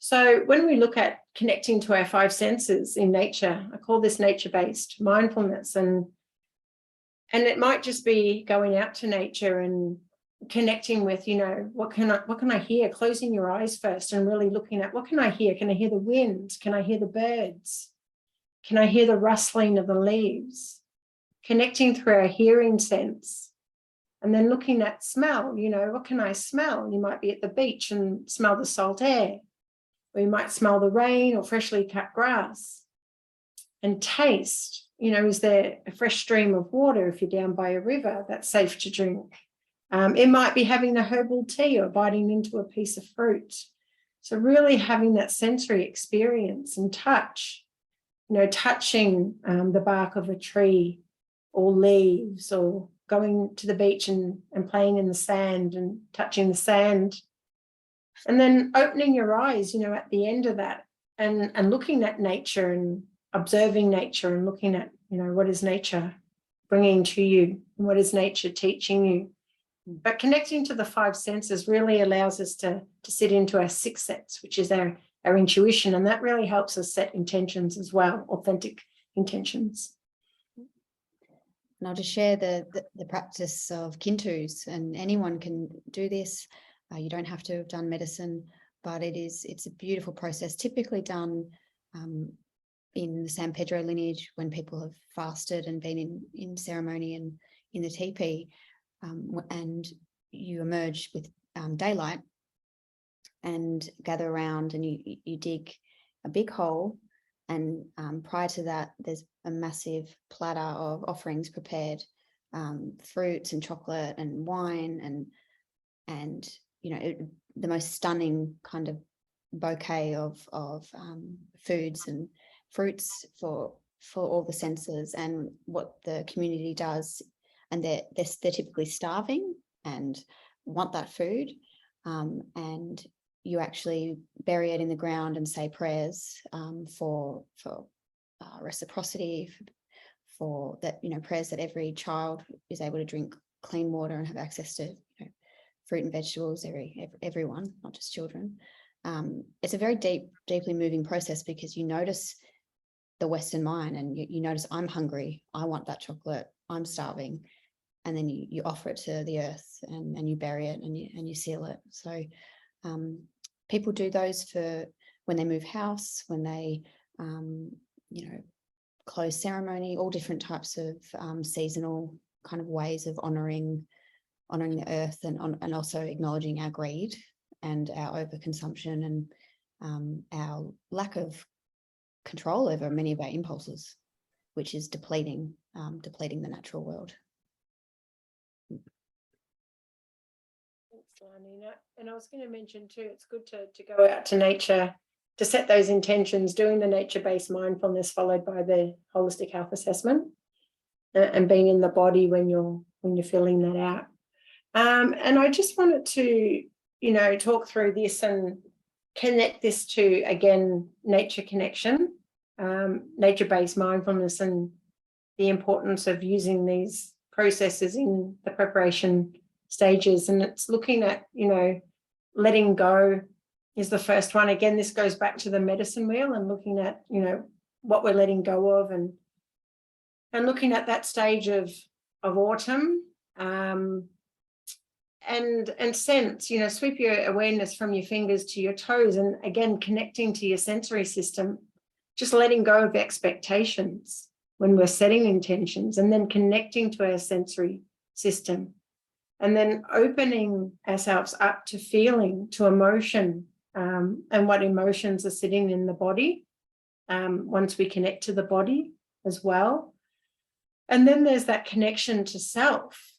So when we look at connecting to our 5 senses in nature, I call this nature-based mindfulness. And it might just be going out to nature and connecting with, you know, what can I hear? Closing your eyes first and really looking at, what can I hear? Can I hear the wind? Can I hear the birds? Can I hear the rustling of the leaves? Connecting through our hearing sense. And then looking at smell, you know, what can I smell? You might be at the beach and smell the salt air. Or you might smell the rain or freshly cut grass. And taste, you know, is there a fresh stream of water if you're down by a river that's safe to drink? It might be having the herbal tea or biting into a piece of fruit. So really having that sensory experience and touch, you know, touching the bark of a tree or leaves, or going to the beach and playing in the sand and touching the sand. And then opening your eyes, you know, at the end of that and looking at nature and observing nature and looking at, you know, what is nature bringing to you and what is nature teaching you. But connecting to the 5 senses really allows us to sit into our 6th sense, which is our intuition. And that really helps us set intentions as well, authentic intentions. And I'll just share the practice of Kintus, and anyone can do this. You don't have to have done medicine, but it's a beautiful process, typically done in the San Pedro lineage when people have fasted and been in ceremony and in the teepee, and you emerge with daylight and gather around, and you dig a big hole, and prior to that there's a massive platter of offerings prepared, fruits and chocolate and wine and you know, the most stunning kind of bouquet of foods and fruits for all the senses. And what the community does, and they're typically starving and want that food, and you actually bury it in the ground and say prayers for reciprocity, for that, you know, prayers that every child is able to drink clean water and have access to, you know, fruit and vegetables, everyone, not just children. It's a very deeply moving process, because you notice the Western mind, and you notice, I'm hungry, I want that chocolate, I'm starving, and then you offer it to the earth and you bury it and you seal it. So people do those for when they move house, when they, close ceremony, all different types of seasonal kind of ways of honouring the earth, and also acknowledging our greed and our overconsumption and our lack of control over many of our impulses, which is depleting the natural world. Thanks, Lani. And I was going to mention too, it's good to go out to nature, to set those intentions, doing the nature-based mindfulness followed by the holistic health assessment, and being in the body when you're filling that out. And I just wanted to, talk through this and connect this to, again, nature connection, nature-based mindfulness, and the importance of using these processes in the preparation stages. And it's looking at, letting go is the first one. Again, this goes back to the medicine wheel and looking at, what we're letting go of, and looking at that stage of autumn, and sense, sweep your awareness from your fingers to your toes, and again, connecting to your sensory system, just letting go of expectations when we're setting intentions, and then connecting to our sensory system, and then opening ourselves up to feeling, to emotion, and what emotions are sitting in the body, once we connect to the body as well. And then there's that connection to self,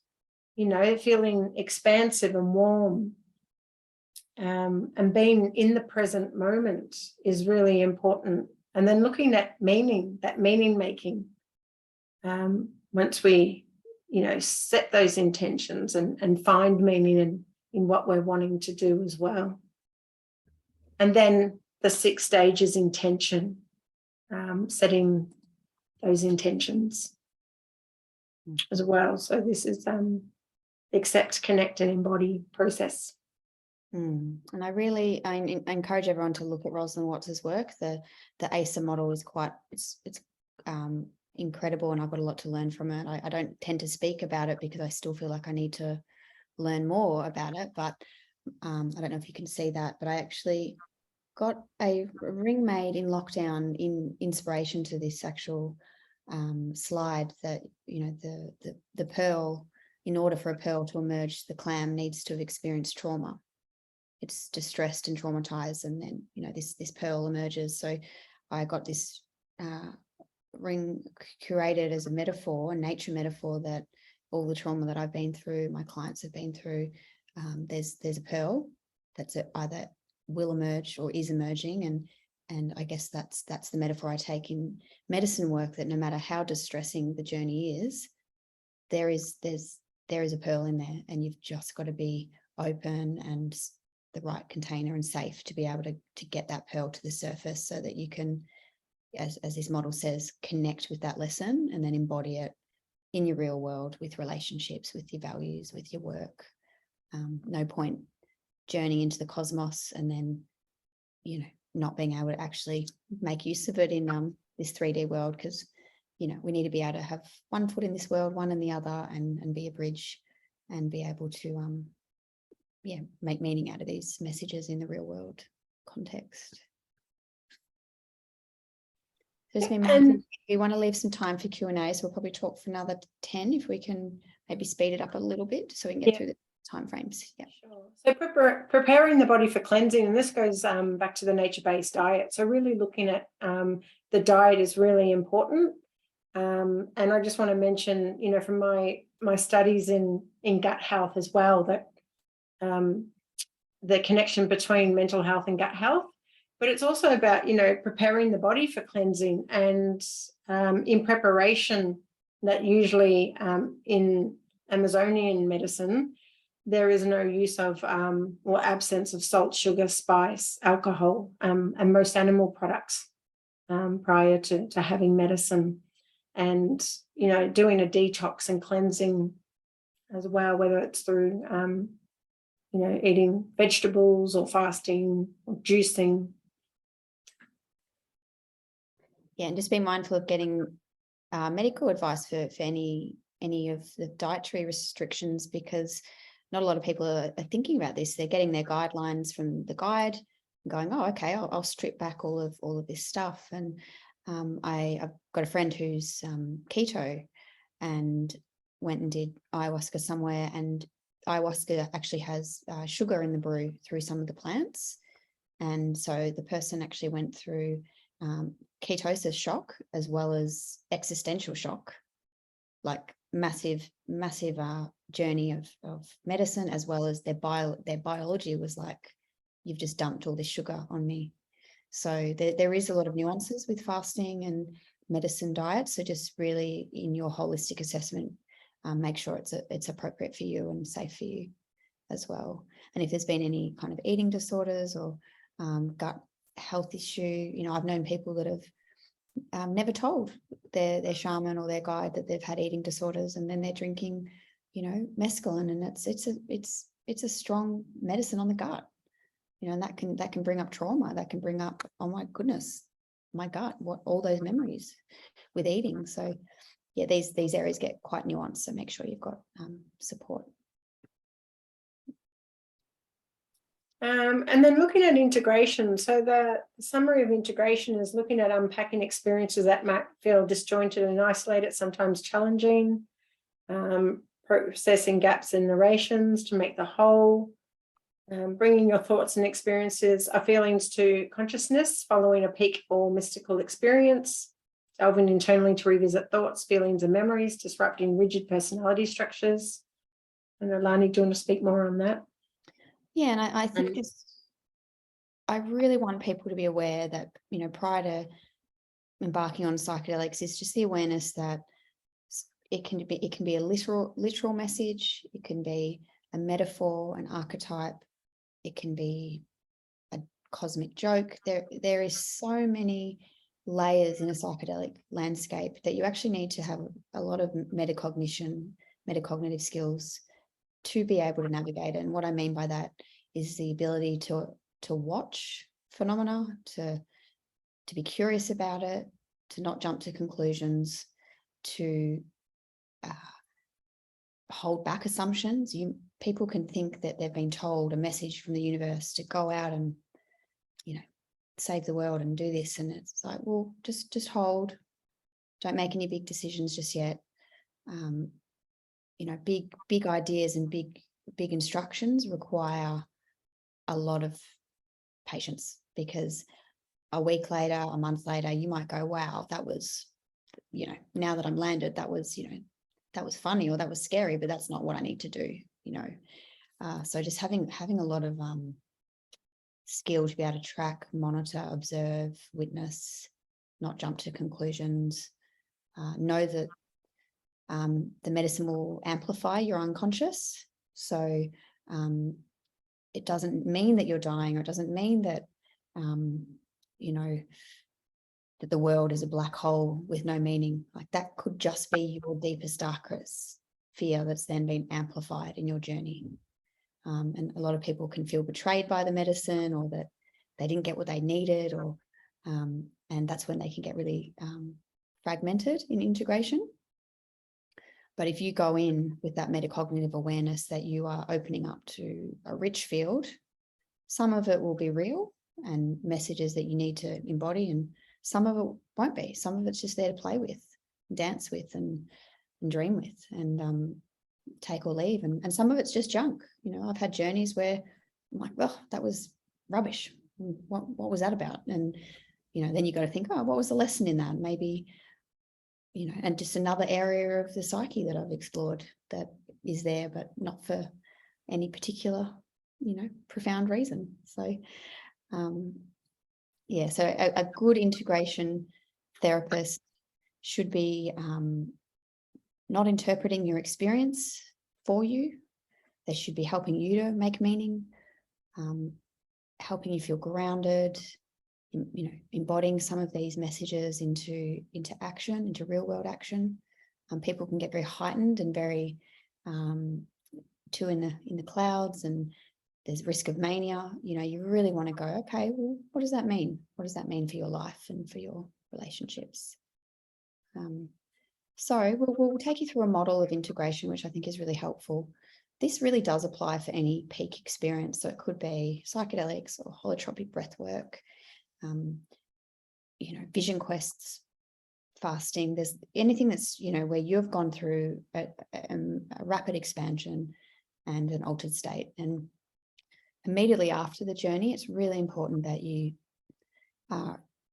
feeling expansive and warm, and being in the present moment is really important. And then looking at meaning, that meaning making, once we, set those intentions and find meaning in what we're wanting to do as well. And then the 6 stages intention, setting those intentions as well. So this is accept, connect, and embody process. And I encourage everyone to look at Rosalind Watts's work. The ACER model is it's incredible, and I've got a lot to learn from it. I don't tend to speak about it because I still feel like I need to learn more about it, but I don't know if you can see that, but I actually got a ring made in lockdown in inspiration to this actual slide, that the pearl, in order for a pearl to emerge, the clam needs to have experienced trauma. It's distressed and traumatized, and then this pearl emerges. So I got this ring curated as a metaphor, a nature metaphor, that all the trauma that I've been through, my clients have been through, there's a pearl that's either will emerge or is emerging, and I guess that's the metaphor I take in medicine work, that no matter how distressing the journey is, there is a pearl in there, and you've just got to be open and the right container and safe to be able to get that pearl to the surface, so that you can, as this model says, connect with that lesson and then embody it in your real world, with relationships, with your values, with your work. No point journeying into the cosmos and then, not being able to actually make use of it in this 3D world, because, we need to be able to have one foot in this world, one in the other, and be a bridge and be able to, make meaning out of these messages in the real world context. We want to leave some time for Q&A, so we'll probably talk for another 10 if we can maybe speed it up a little bit so we can get through the time frames. Yeah. Sure. So preparing the body for cleansing, and this goes back to the nature-based diet. So really looking at the diet is really important. And I just want to mention, from my studies in gut health as well, that the connection between mental health and gut health. But it's also about, preparing the body for cleansing, and in preparation, that usually in Amazonian medicine, there is no use of or absence of salt, sugar, spice, alcohol, and most animal products prior to having medicine. And, doing a detox and cleansing as well, whether it's through, eating vegetables or fasting or juicing. Yeah, and just be mindful of getting medical advice for any of the dietary restrictions, because not a lot of people are thinking about this. They're getting their guidelines from the guide, going, oh, okay, I'll strip back all of this stuff. And I've got a friend who's keto and went and did ayahuasca somewhere, and ayahuasca actually has sugar in the brew through some of the plants. And so the person actually went through ketosis shock as well as existential shock, like massive journey of medicine, as well as their biology was like, you've just dumped all this sugar on me. So there is a lot of nuances with fasting and medicine diet. So just really in your holistic assessment, make sure it's appropriate for you and safe for you as well. And if there's been any kind of eating disorders or gut health issue, I've known people that have never told their shaman or their guide that they've had eating disorders, and then they're drinking, mescaline, and it's a strong medicine on the gut, and that can bring up trauma, that can bring up, oh my goodness, my gut, what all those memories with eating. So yeah, these areas get quite nuanced, so make sure you've got support. And then looking at integration. So the summary of integration is looking at unpacking experiences that might feel disjointed and isolated, sometimes challenging, processing gaps in narrations to make the whole, bringing your thoughts and experiences or feelings to consciousness following a peak or mystical experience, delving internally to revisit thoughts, feelings, and memories, disrupting rigid personality structures. And Lani, do you want to speak more on that? Yeah, and I think I really want people to be aware that, prior to embarking on psychedelics, is just the awareness that it can be a literal message, it can be a metaphor, an archetype, it can be a cosmic joke. There is so many layers in a psychedelic landscape that you actually need to have a lot of metacognitive skills to be able to navigate it. And what I mean by that is the ability to watch phenomena, to be curious about it, to not jump to conclusions, to hold back assumptions. People can think that they've been told a message from the universe to go out and, save the world and do this. And it's like, well, just hold. Don't make any big decisions just yet. Big ideas and big instructions require a lot of patience, because a week later, a month later, you might go, wow, that was, now that I'm landed, that was funny, or that was scary, but that's not what I need to do, so just having a lot of skill to be able to track, monitor, observe, witness, not jump to conclusions, know that the medicine will amplify your unconscious. So it doesn't mean that you're dying, or it doesn't mean that, that the world is a black hole with no meaning. Like, that could just be your deepest, darkest fear that's then been amplified in your journey. And a lot of people can feel betrayed by the medicine, or that they didn't get what they needed, or and that's when they can get really fragmented in integration. But if you go in with that metacognitive awareness that you are opening up to a rich field, some of it will be real and messages that you need to embody, and some of it won't be. Some of it's just there to play with, dance with, and dream with, and take or leave. And some of it's just junk. I've had journeys where I'm like, well, that was rubbish. What was that about? And, then you got to think, oh, what was the lesson in that? Maybe, and just another area of the psyche that I've explored that is there, but not for any particular, profound reason. So, so a good integration therapist should be not interpreting your experience for you. They should be helping you to make meaning, helping you feel grounded, embodying some of these messages into action, into real world action. People can get very heightened and very too in the clouds, and there's risk of mania. You really want to go, okay, well, what does that mean? What does that mean for your life and for your relationships? So we'll take you through a model of integration, which I think is really helpful. this really does apply for any peak experience. So it could be psychedelics or holotropic breath work, vision quests, fasting. There's anything that's, where you've gone through a rapid expansion and an altered state. And immediately after the journey, it's really important that you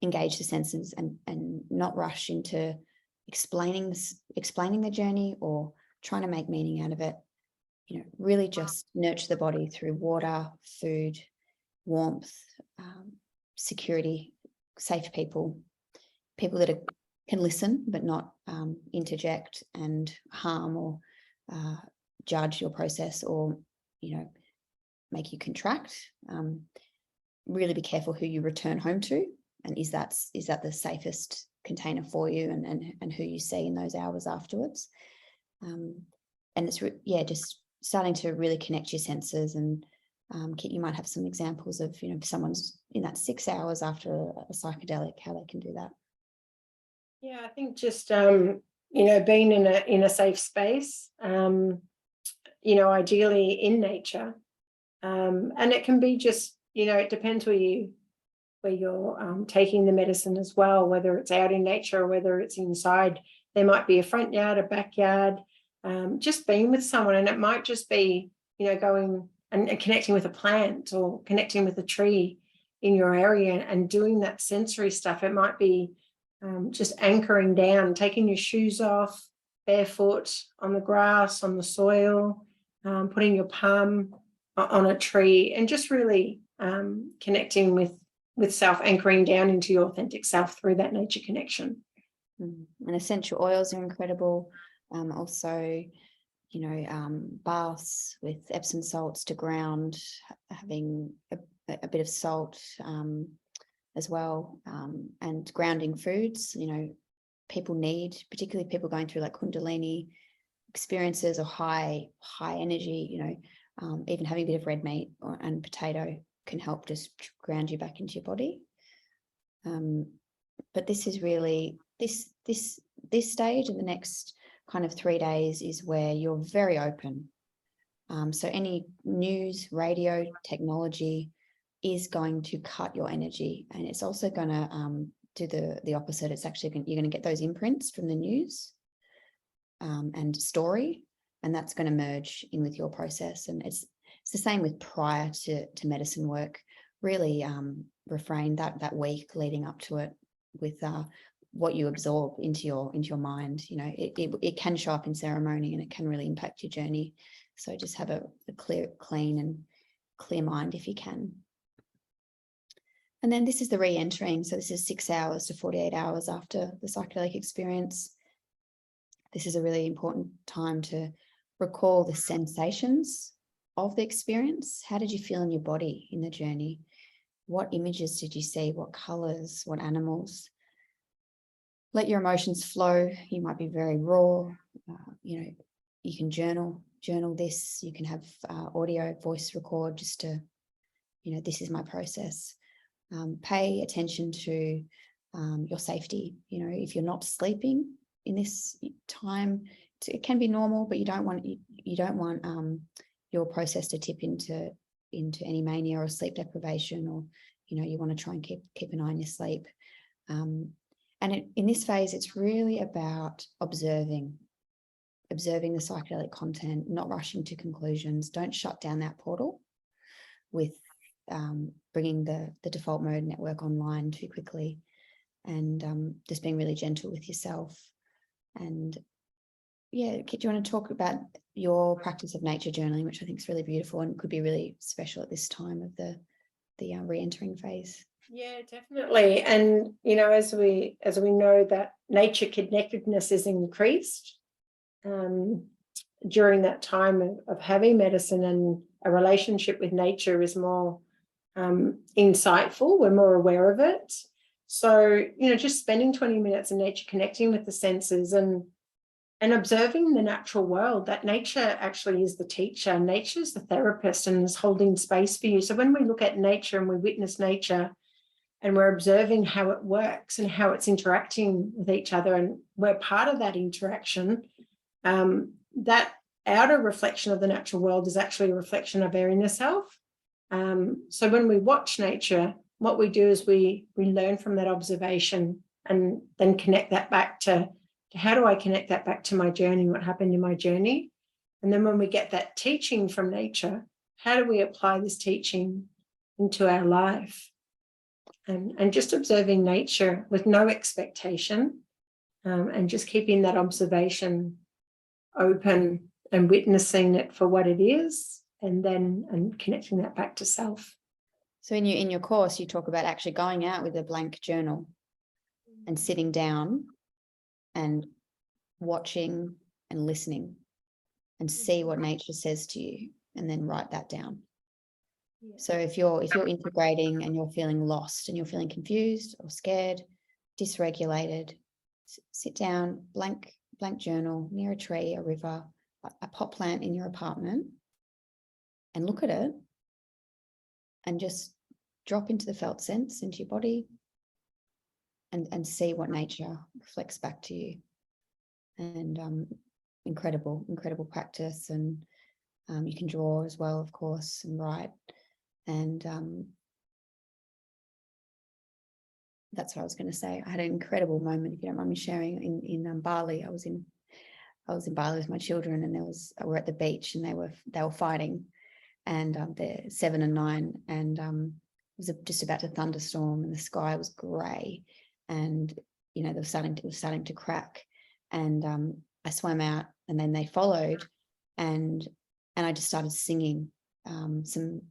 engage the senses and not rush into explaining the journey or trying to make meaning out of it. Really just nurture the body through water, food, warmth, security, safe people that can listen but not interject and harm or judge your process or, make you contract. Really be careful who you return home to, and is that the safest container for you, and who you see in those hours afterwards. And it's just starting to really connect your senses, and you might have some examples of, if someone's in that 6 hours after a psychedelic, how they can do that. Yeah, I think just being in a safe space, ideally in nature, and it can be just, it depends where you're taking the medicine as well, whether it's out in nature or whether it's inside. There might be a front yard, a backyard, just being with someone, and it might just be, going and connecting with a plant or connecting with a tree in your area and doing that sensory stuff. It might be just anchoring down, taking your shoes off, barefoot on the grass, on the soil, putting your palm on a tree, and just really connecting with self, anchoring down into your authentic self through that nature connection. And essential oils are incredible. Also, baths with Epsom salts to ground, having a bit of salt as well, and grounding foods. People need, particularly people going through like Kundalini experiences or high energy, even having a bit of red meat and potato can help just ground you back into your body. But this is really this stage, and the next kind of 3 days is where you're very open. So any news, radio, technology is going to cut your energy, and it's also going to do the opposite. It's actually you're going to get those imprints from the news and story, and that's going to merge in with your process. And it's the same with prior to medicine work. Really refrain that week leading up to it with what you absorb into your mind. It can show up in ceremony, and it can really impact your journey. So just have a clean and clear mind if you can. And then this is the re-entering. So this is 6 hours to 48 hours after the psychedelic experience. This is a really important time to recall the sensations of the experience. How did you feel in your body in the journey? What images did you see? What colors? What animals? Let your emotions flow. You might be very raw. You can journal this. You can have audio, voice record, just to, this is my process. Pay attention to your safety. If you're not sleeping in this time, it can be normal, but you don't want your process to tip into any mania or sleep deprivation, or you want to try and keep an eye on your sleep. And in this phase, it's really about observing the psychedelic content, not rushing to conclusions. Don't shut down that portal with bringing the default mode network online too quickly, and just being really gentle with yourself. And yeah, do you want to talk about your practice of nature journaling, which I think is really beautiful and could be really special at this time of the re-entering phase? Yeah, definitely. And as we know that nature connectedness is increased during that time of having medicine, and a relationship with nature is more insightful. We're more aware of it. So just spending 20 minutes in nature, connecting with the senses and observing the natural world. That nature actually is the teacher. Nature is the therapist and is holding space for you. So when we look at nature and we witness nature, and we're observing how it works and how it's interacting with each other, and we're part of that interaction, that outer reflection of the natural world is actually a reflection of our inner self. So when we watch nature, what we do is we learn from that observation and then connect that back to how do I connect that back to my journey, what happened in my journey. And then when we get that teaching from nature, how do we apply this teaching into our life? And just observing nature with no expectation, and just keeping that observation open and witnessing it for what it is, and connecting that back to self. So in your course, you talk about actually going out with a blank journal and sitting down and watching and listening and see what nature says to you, and then write that down. So if you're integrating and you're feeling lost and you're feeling confused or scared, dysregulated, sit down, blank journal near a tree, a river, a pot plant in your apartment, and look at it and just drop into the felt sense, into your body, and see what nature reflects back to you. And incredible practice. And you can draw as well, of course, and write. And that's what I was going to say. I had an incredible moment, if you don't mind me sharing, in Bali. I was in Bali with my children, and we're at the beach, and they were fighting, and they're 7 and 9, and it was just about to thunderstorm, and the sky was grey, and it was starting to crack, and I swam out, and then they followed, and I just started singing some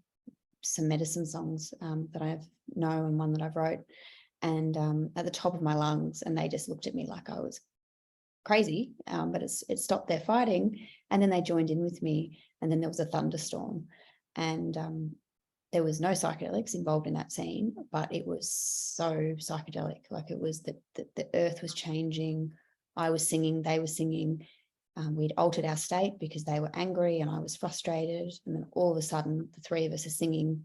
medicine songs that I know, and one that I've wrote, and at the top of my lungs, and they just looked at me like I was crazy, but it stopped their fighting, and then they joined in with me, and then there was a thunderstorm, and there was no psychedelics involved in that scene, but it was so psychedelic. Like, it was that the earth was changing, I was singing, they were singing. We'd altered our state because they were angry and I was frustrated, and then all of a sudden the three of us are singing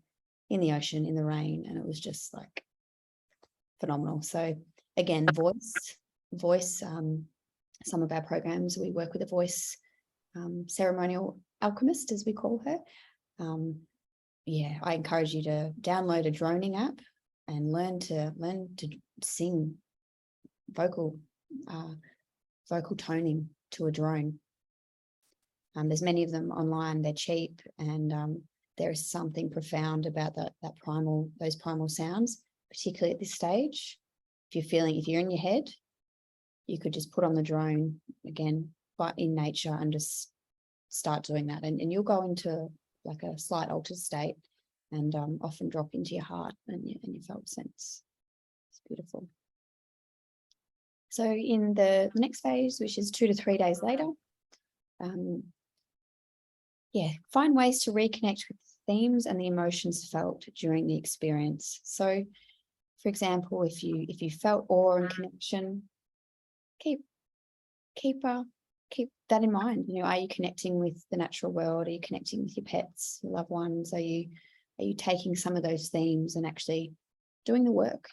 in the ocean, in the rain, and it was just like phenomenal. So again, voice, some of our programs, we work with a voice ceremonial alchemist, as we call her. I encourage you to download a droning app and learn to sing vocal toning to a drone. There's many of them online. They're cheap, and there is something profound about those primal sounds, particularly at this stage. If you're in your head, you could just put on the drone again, but in nature, and just start doing that, and you'll go into like a slight altered state, and often drop into your heart and your felt sense. It's beautiful. So in the next phase, which is 2 to 3 days later, find ways to reconnect with themes and the emotions felt during the experience. So, for example, if you felt awe and connection, keep that in mind. Are you connecting with the natural world? Are you connecting with your pets, your loved ones? Are you taking some of those themes and actually doing the work?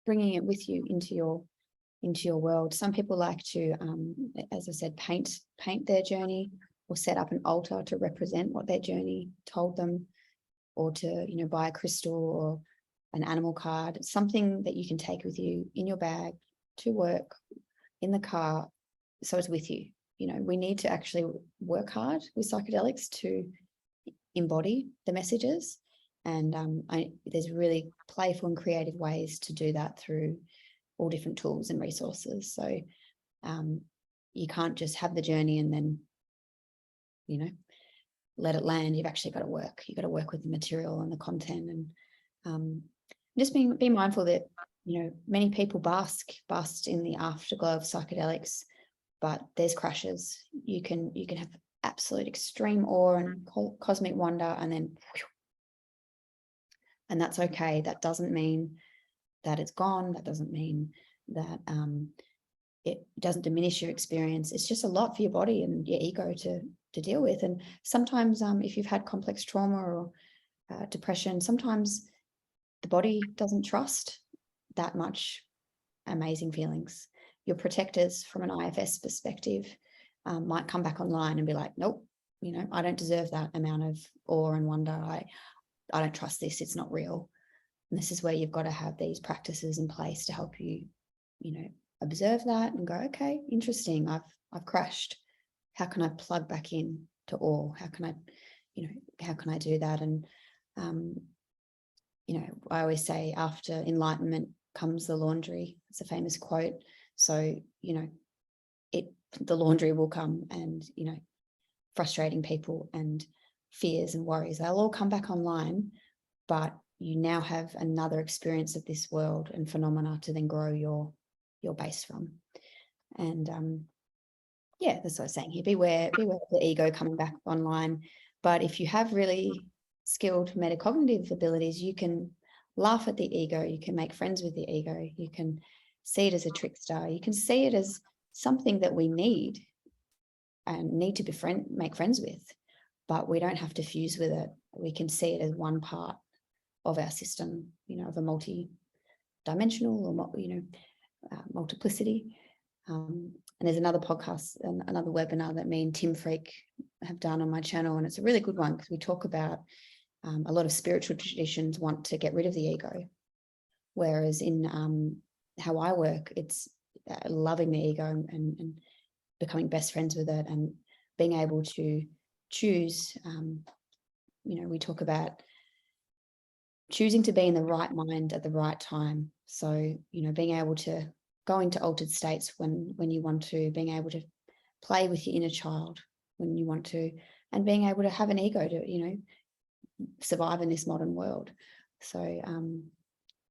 Bringing it with you into your world. Some people like to, as I said, paint their journey, or set up an altar to represent what their journey told them, or to buy a crystal or an animal card, something that you can take with you in your bag to work, in the car, so it's with you. We need to actually work hard with psychedelics to embody the messages, and there's really playful and creative ways to do that through all different tools and resources. So you can't just have the journey and then let it land. You've actually got to work. You've got to work with the material and the content, and just be mindful that many people bask in the afterglow of psychedelics, but there's crashes. You can have absolute extreme awe and cosmic wonder, and then and that's okay. That doesn't mean that it's gone. That doesn't mean that it doesn't diminish your experience. It's just a lot for your body and your ego to deal with. And sometimes if you've had complex trauma or depression, sometimes the body doesn't trust that much amazing feelings. Your protectors, from an IFS perspective, might come back online and be like, nope, you know, I don't deserve that amount of awe and wonder. I don't trust this. It's not real. And this is where you've got to have these practices in place to help you, you know, observe that and go, okay, interesting. I've crashed. How can I plug back in to awe? How can I, you know, how can I do that? And, you know, I always say after enlightenment comes the laundry. It's a famous quote. So, you know, the laundry will come, and, you know, frustrating people and fears and worries, they'll all come back online, but you now have another experience of this world and phenomena to then grow your base from. And yeah, that's what I was saying here. Beware of the ego coming back online. But if you have really skilled metacognitive abilities, you can laugh at the ego, you can make friends with the ego, you can see it as a trickster, you can see it as something that we need and need to make friends with, but we don't have to fuse with it. We can see it as one part of our system, you know, of a multi-dimensional or, you know, multiplicity. And there's another podcast and another webinar that me and Tim Freak have done on my channel, and it's a really good one because we talk about a lot of spiritual traditions want to get rid of the ego, whereas in how I work, it's loving the ego and becoming best friends with it and being able to choose. You know, we talk about choosing to be in the right mind at the right time. So, you know, being able to go into altered states when you want to, being able to play with your inner child when you want to, and being able to have an ego to, you know, survive in this modern world. So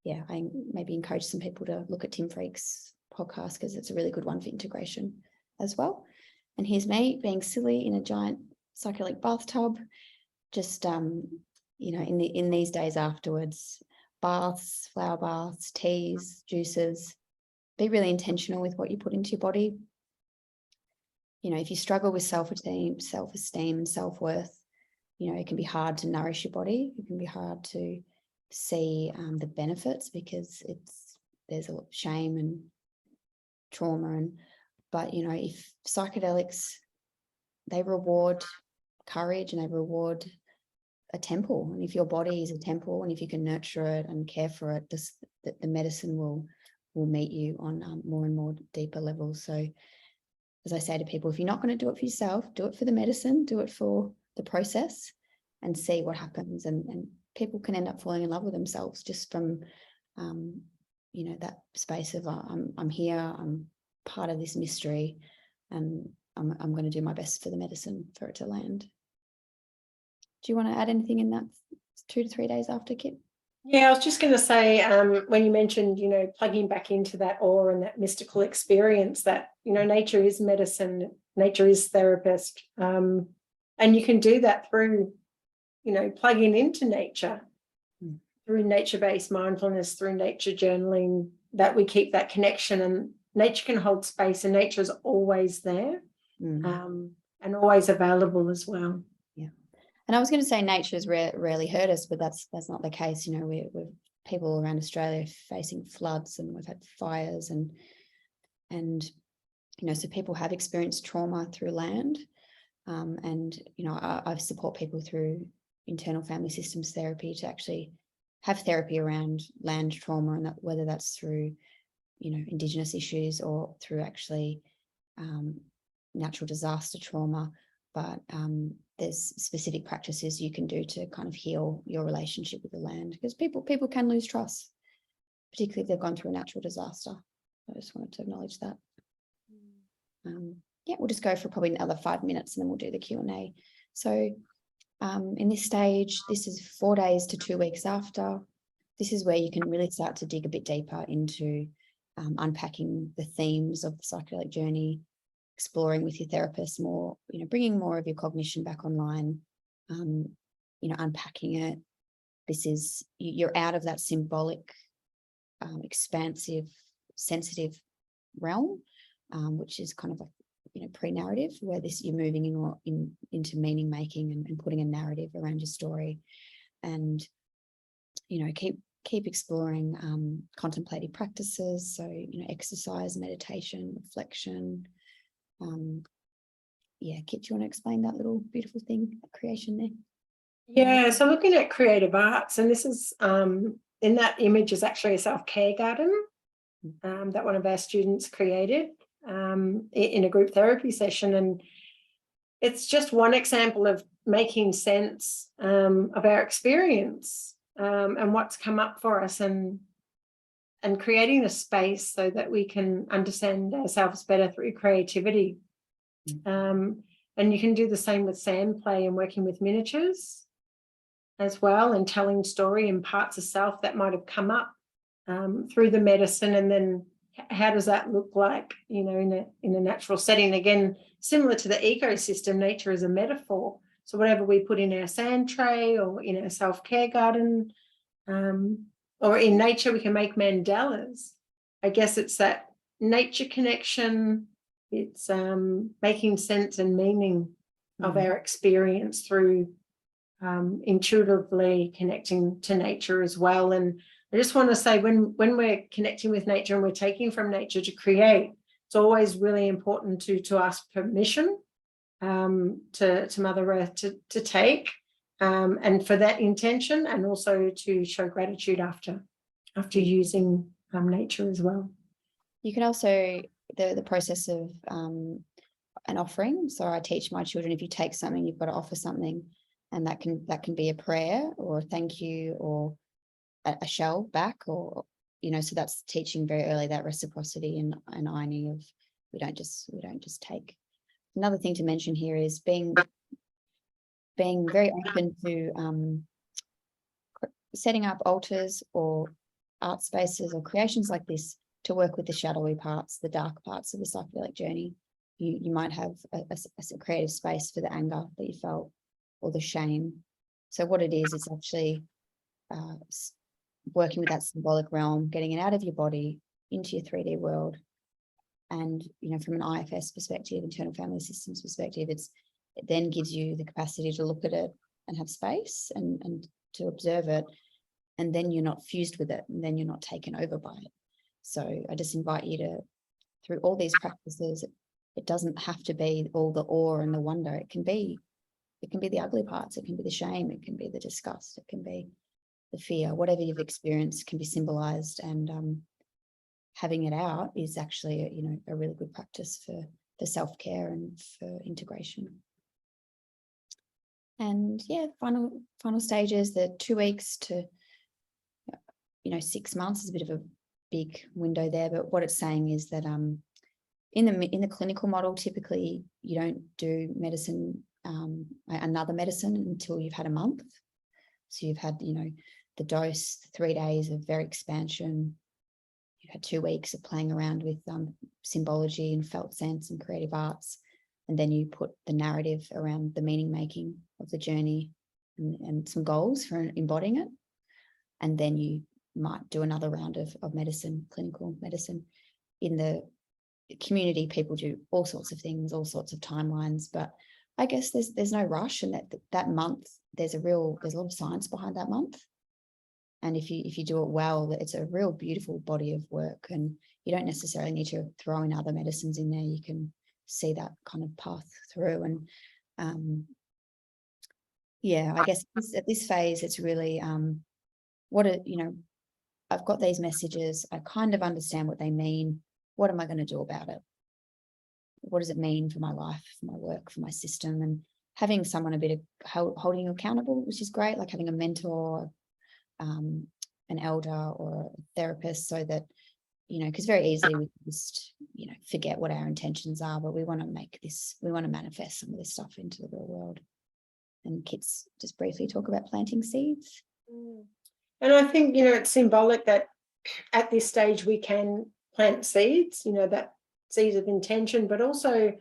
yeah, I maybe encourage some people to look at Tim Freak's podcast because it's a really good one for integration as well. And here's me being silly in a giant psychedelic bathtub, just you know, in these days afterwards, baths, flower baths, teas, juices. Be really intentional with what you put into your body. You know, if you struggle with self-esteem, self-worth, you know, it can be hard to nourish your body. It can be hard to see the benefits because there's a lot of shame and trauma. But, you know, if psychedelics, they reward courage and they reward a temple. And if your body is a temple and if you can nurture it and care for it, the medicine will meet you on more and more deeper levels. So as I say to people, if you're not going to do it for yourself, do it for the medicine, do it for the process and see what happens. And people can end up falling in love with themselves just from, you know, that space of I'm here, I'm part of this mystery, and I'm going to do my best for the medicine for it to land. Do you want to add anything in that 2 to 3 days after, Kit? Yeah, I was just going to say, when you mentioned, you know, plugging back into that awe and that mystical experience, that, you know, nature is medicine, nature is therapist. And you can do that through, you know, plugging into nature, through nature-based mindfulness, through nature journaling, that we keep that connection, and nature can hold space, and nature is always there and always available as well. Yeah. And I was going to say nature's rarely hurt us, but that's not the case. You know, we're people around Australia facing floods, and we've had fires, and you know, so people have experienced trauma through land. And you know, I support people through internal family systems therapy to actually have therapy around land trauma, and whether that's through, you know, Indigenous issues or through actually natural disaster trauma. But there's specific practices you can do to kind of heal your relationship with the land, because people can lose trust, particularly if they've gone through a natural disaster. I just wanted to acknowledge that. Yeah, we'll just go for probably another 5 minutes and then we'll do the Q&A. So in this stage, this is 4 days to 2 weeks after. This is where you can really start to dig a bit deeper into unpacking the themes of the psychedelic journey, exploring with your therapist more, you know, bringing more of your cognition back online, you know, unpacking it. This is, you're out of that symbolic, expansive, sensitive realm, which is kind of like, you know, pre-narrative, where you're moving into meaning making and putting a narrative around your story. And, you know, keep exploring contemplative practices. So, you know, exercise, meditation, reflection, yeah, Kit, do you want to explain that little beautiful thing, that creation there? Yeah, so looking at creative arts, and this is in that image is actually a self-care garden that one of our students created in a group therapy session. And it's just one example of making sense of our experience and what's come up for us, and creating a space so that we can understand ourselves better through creativity. And you can do the same with sand play and working with miniatures as well, and telling story and parts of self that might have come up through the medicine. And then how does that look like, you know, in a natural setting? Again, similar to the ecosystem, nature is a metaphor. So whatever we put in our sand tray or in our self-care garden, or in nature, we can make mandalas. I guess it's that nature connection. It's making sense and meaning of our experience through intuitively connecting to nature as well. And I just want to say, when we're connecting with nature and we're taking from nature to create, it's always really important to ask permission to Mother Earth to take, and for that intention, and also to show gratitude after using nature as well. You can also, the process of an offering. So I teach my children, if you take something, you've got to offer something, and that can be a prayer or a thank you or a shell back, or, you know, so that's teaching very early that reciprocity and irony of we don't just take. Another thing to mention here is being very open to setting up altars or art spaces or creations like this to work with the shadowy parts, the dark parts of the psychedelic journey. You might have a creative space for the anger that you felt or the shame. So what it is, it's actually working with that symbolic realm, getting it out of your body into your 3D world. And, you know, from an IFS perspective, internal family systems perspective, it then gives you the capacity to look at it and have space and to observe it. And then you're not fused with it, and then you're not taken over by it. So I just invite you to, through all these practices, it doesn't have to be all the awe and the wonder. It can be the ugly parts. It can be the shame. It can be the disgust. It can be the fear. Whatever you've experienced can be symbolized, and having it out is actually, you know, a really good practice for self-care and for integration. And yeah, final stages, the 2 weeks to, you know, 6 months is a bit of a big window there, but what it's saying is that in the clinical model, typically you don't do medicine, another medicine, until you've had a month. So you've had, you know, the dose, 3 days of very expansion. You've had 2 weeks of playing around with symbology and felt sense and creative arts. And then you put the narrative around the meaning making of the journey and some goals for embodying it. And then you might do another round of medicine, clinical medicine. In the community, people do all sorts of things, all sorts of timelines, but I guess there's no rush, and that month, there's a lot of science behind that month. And if you do it well, it's a real beautiful body of work, and you don't necessarily need to throw in other medicines in there. You can see that kind of path through. And yeah, I guess at this phase, it's really I've got these messages. I kind of understand what they mean. What am I going to do about it? What does it mean for my life, for my work, for my system? And having someone a bit of holding you accountable, which is great, like having a mentor, an elder or a therapist, so that, you know, because very easily we just, you know, forget what our intentions are, but we want to manifest some of this stuff into the real world. And Kit's just briefly talk about planting seeds. And I think, you know, it's symbolic that at this stage we can plant seeds, you know, that seeds of intention, but also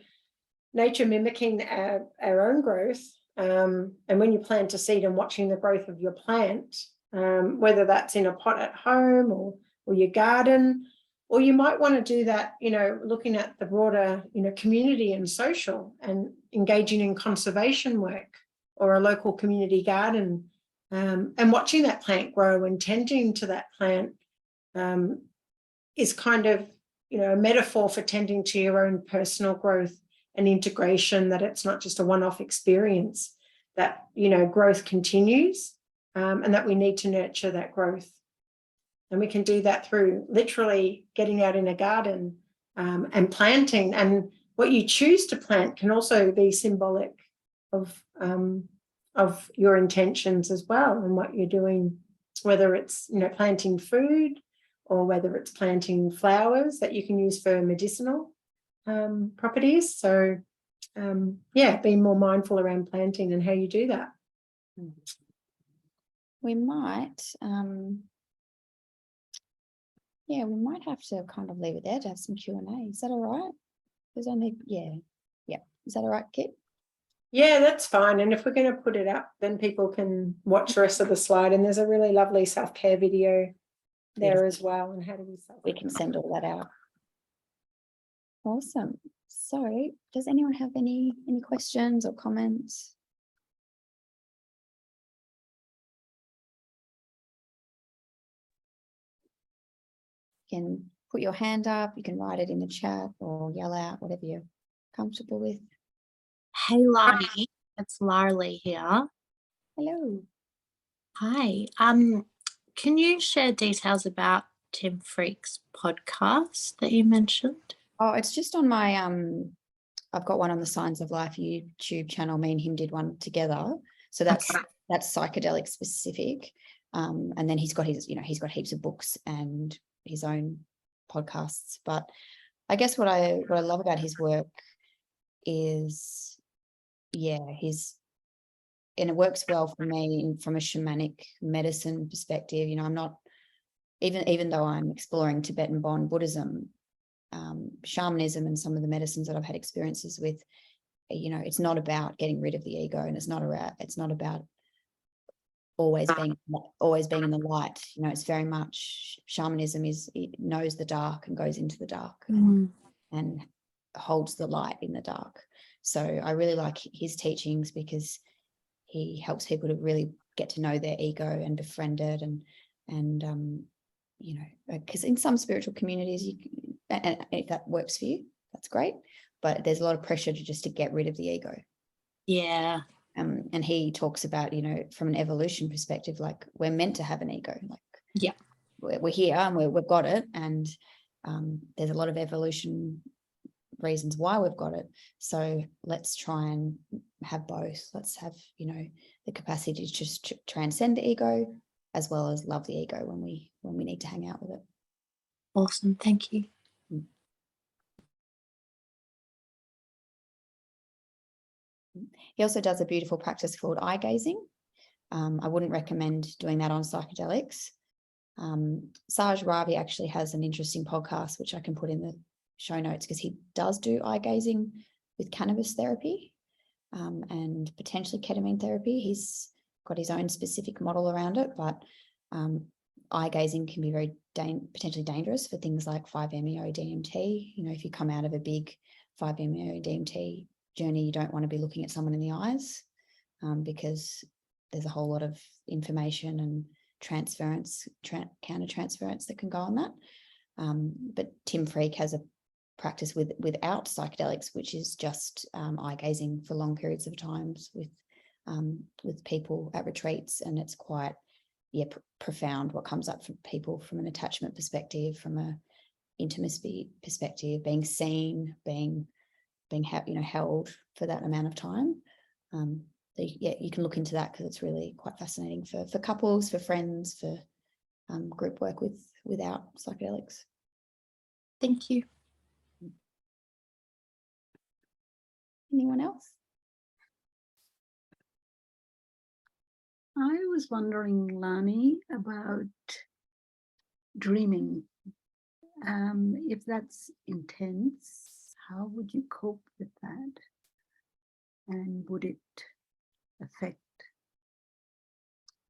nature mimicking our own growth. And when you plant a seed and watching the growth of your plant, whether that's in a pot at home or your garden, or you might want to do that, you know, looking at the broader, you know, community and social, and engaging in conservation work or a local community garden, and watching that plant grow and tending to that plant is kind of, you know, a metaphor for tending to your own personal growth an integration, that it's not just a one-off experience, that, you know, growth continues, and that we need to nurture that growth. And we can do that through literally getting out in a garden and planting. And what you choose to plant can also be symbolic of your intentions as well, and what you're doing, whether it's, you know, planting food, or whether it's planting flowers that you can use for medicinal properties. So yeah, being more mindful around planting and how you do that. We might we might have to kind of leave it there to have some Q&A. Is that all right? There's only is that all right, Kit? Yeah, that's fine. And if we're going to put it up, then people can watch the rest of the slide, and there's a really lovely self-care video there as well. And how do we can send all that out. Awesome. So does anyone have any questions or comments? You can put your hand up, you can write it in the chat or yell out, whatever you're comfortable with. Hey Lani, it's Larly here. Hello. Hi. Can you share details about Tim Freak's podcast that you mentioned? Oh, it's just on my I've got one on the Signs of Life YouTube channel. Me and him did one together. So that's psychedelic specific. And then he's got heaps of books and his own podcasts. But I guess what I love about his work is, and it works well for me from a shamanic medicine perspective. You know, I'm not, even though I'm exploring Tibetan Bon Buddhism, shamanism and some of the medicines that I've had experiences with, you know, it's not about getting rid of the ego, and it's not about always being in the light. You know, it's very much, shamanism it knows the dark and goes into the dark and holds the light in the dark. So I really like his teachings because he helps people to really get to know their ego and befriend it, and you know, because in some spiritual communities, and if that works for you, that's great, but there's a lot of pressure to get rid of the ego. Yeah. And he talks about, you know, from an evolution perspective, like we're meant to have an ego, like we're here and we've got it, and there's a lot of evolution reasons why we've got it. So let's try and have both. Let's have, you know, the capacity to just transcend the ego as well as love the ego when we need to hang out with it. Awesome, thank you. He also does a beautiful practice called eye gazing. I wouldn't recommend doing that on psychedelics. Saj Ravi actually has an interesting podcast, which I can put in the show notes, because he does do eye gazing with cannabis therapy and potentially ketamine therapy. He's got his own specific model around it, but eye gazing can be very potentially dangerous for things like 5-MeO DMT. You know, if you come out of a big 5-MeO DMT journey, you don't want to be looking at someone in the eyes because there's a whole lot of information and transference, counter transference that can go on that. But Tim Freak has a practice without psychedelics, which is just eye gazing for long periods of times with people at retreats, and it's quite profound what comes up for people from an attachment perspective, from a intimacy perspective, being seen, being held for that amount of time. So you can look into that because it's really quite fascinating for couples, for friends, for group work without psychedelics. Thank you. Anyone else? I was wondering, Lani, about dreaming. If that's intense, how would you cope with that? And would it affect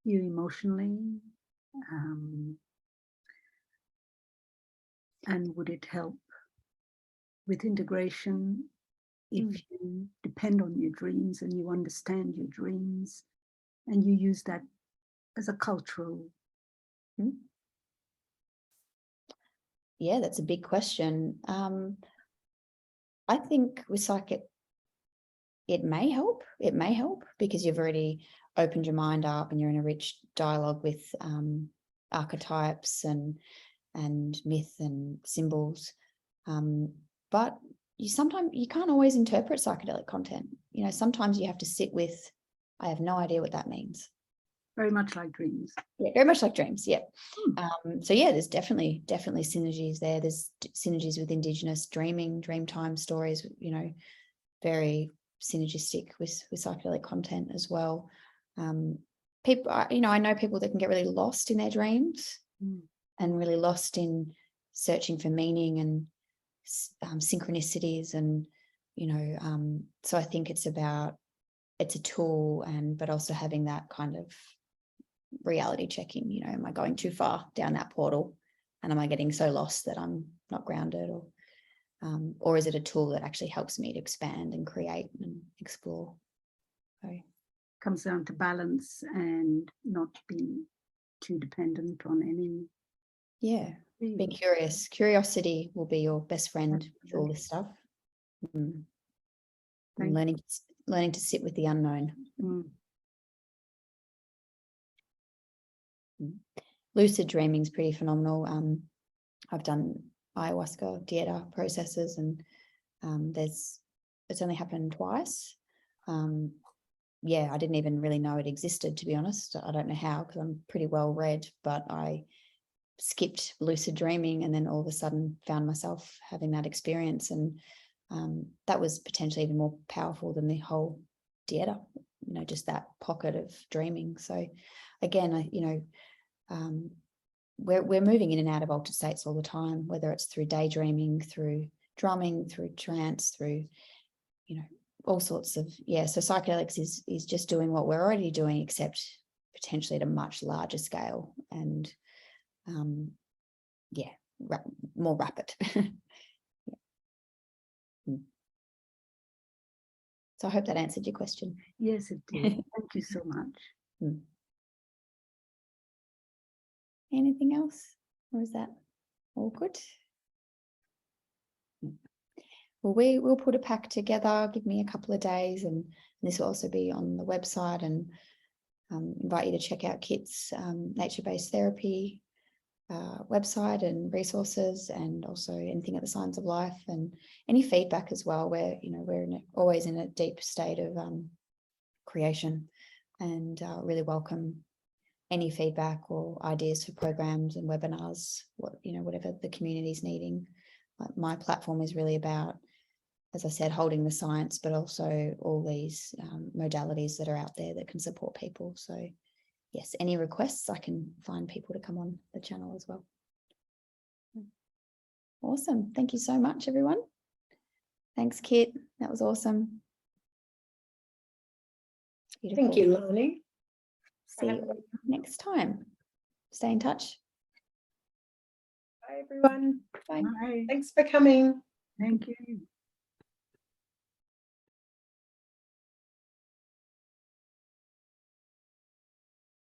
you emotionally? And would it help with integration if you depend on your dreams and you understand your dreams and you use that as a cultural? Yeah, that's a big question. I think with it may help. It may help because you've already opened your mind up and you're in a rich dialogue with archetypes and myth and symbols. But you can't always interpret psychedelic content. You know, sometimes you have to sit with, I have no idea what that means. Very much like dreams. Yeah, very much like dreams. Yeah. So yeah, there's definitely synergies there. There's synergies with Indigenous dreaming, dreamtime stories, you know, very synergistic with psychedelic content as well. People, you know, I know people that can get really lost in their dreams and really lost in searching for meaning and synchronicities, and you know, so I think it's a tool, but also having that kind of reality checking. You know, am I going too far down that portal, and am I getting so lost that I'm not grounded, or is it a tool that actually helps me to expand and create and explore? So comes down to balance and not being too dependent on any. Yeah, being curious. Curiosity will be your best friend with all this stuff. And learning to sit with the unknown. Lucid dreaming is pretty phenomenal. I've done ayahuasca dieta processes, and it's only happened twice. Yeah, I didn't even really know it existed, to be honest. I don't know how, because I'm pretty well read, but I skipped lucid dreaming and then all of a sudden found myself having that experience, and that was potentially even more powerful than the whole dieta, you know, just that pocket of dreaming. So again, we're moving in and out of altered states all the time, whether it's through daydreaming, through drumming, through trance, through, you know, all sorts of, so psychedelics is just doing what we're already doing, except potentially at a much larger scale, and more rapid. So I hope that answered your question. Yes, it did. Thank you so much. Anything else, or is that all good? Well, we'll put a pack together. Give me a couple of days, and this will also be on the website, and invite you to check out Kit's nature-based therapy website and resources, and also anything at the Signs of Life, and any feedback as well. We're always in a deep state of creation, and really welcome any feedback or ideas for programs and webinars, whatever the community's needing. My platform is really about, as I said, holding the science, but also all these modalities that are out there that can support people. So yes, any requests, I can find people to come on the channel as well. Awesome. Thank you so much, everyone. Thanks, Kit. That was awesome. Beautiful. Thank you, Lani. See you next time. Stay in touch. Bye, everyone. Bye. Bye. Thanks for coming. Thank you.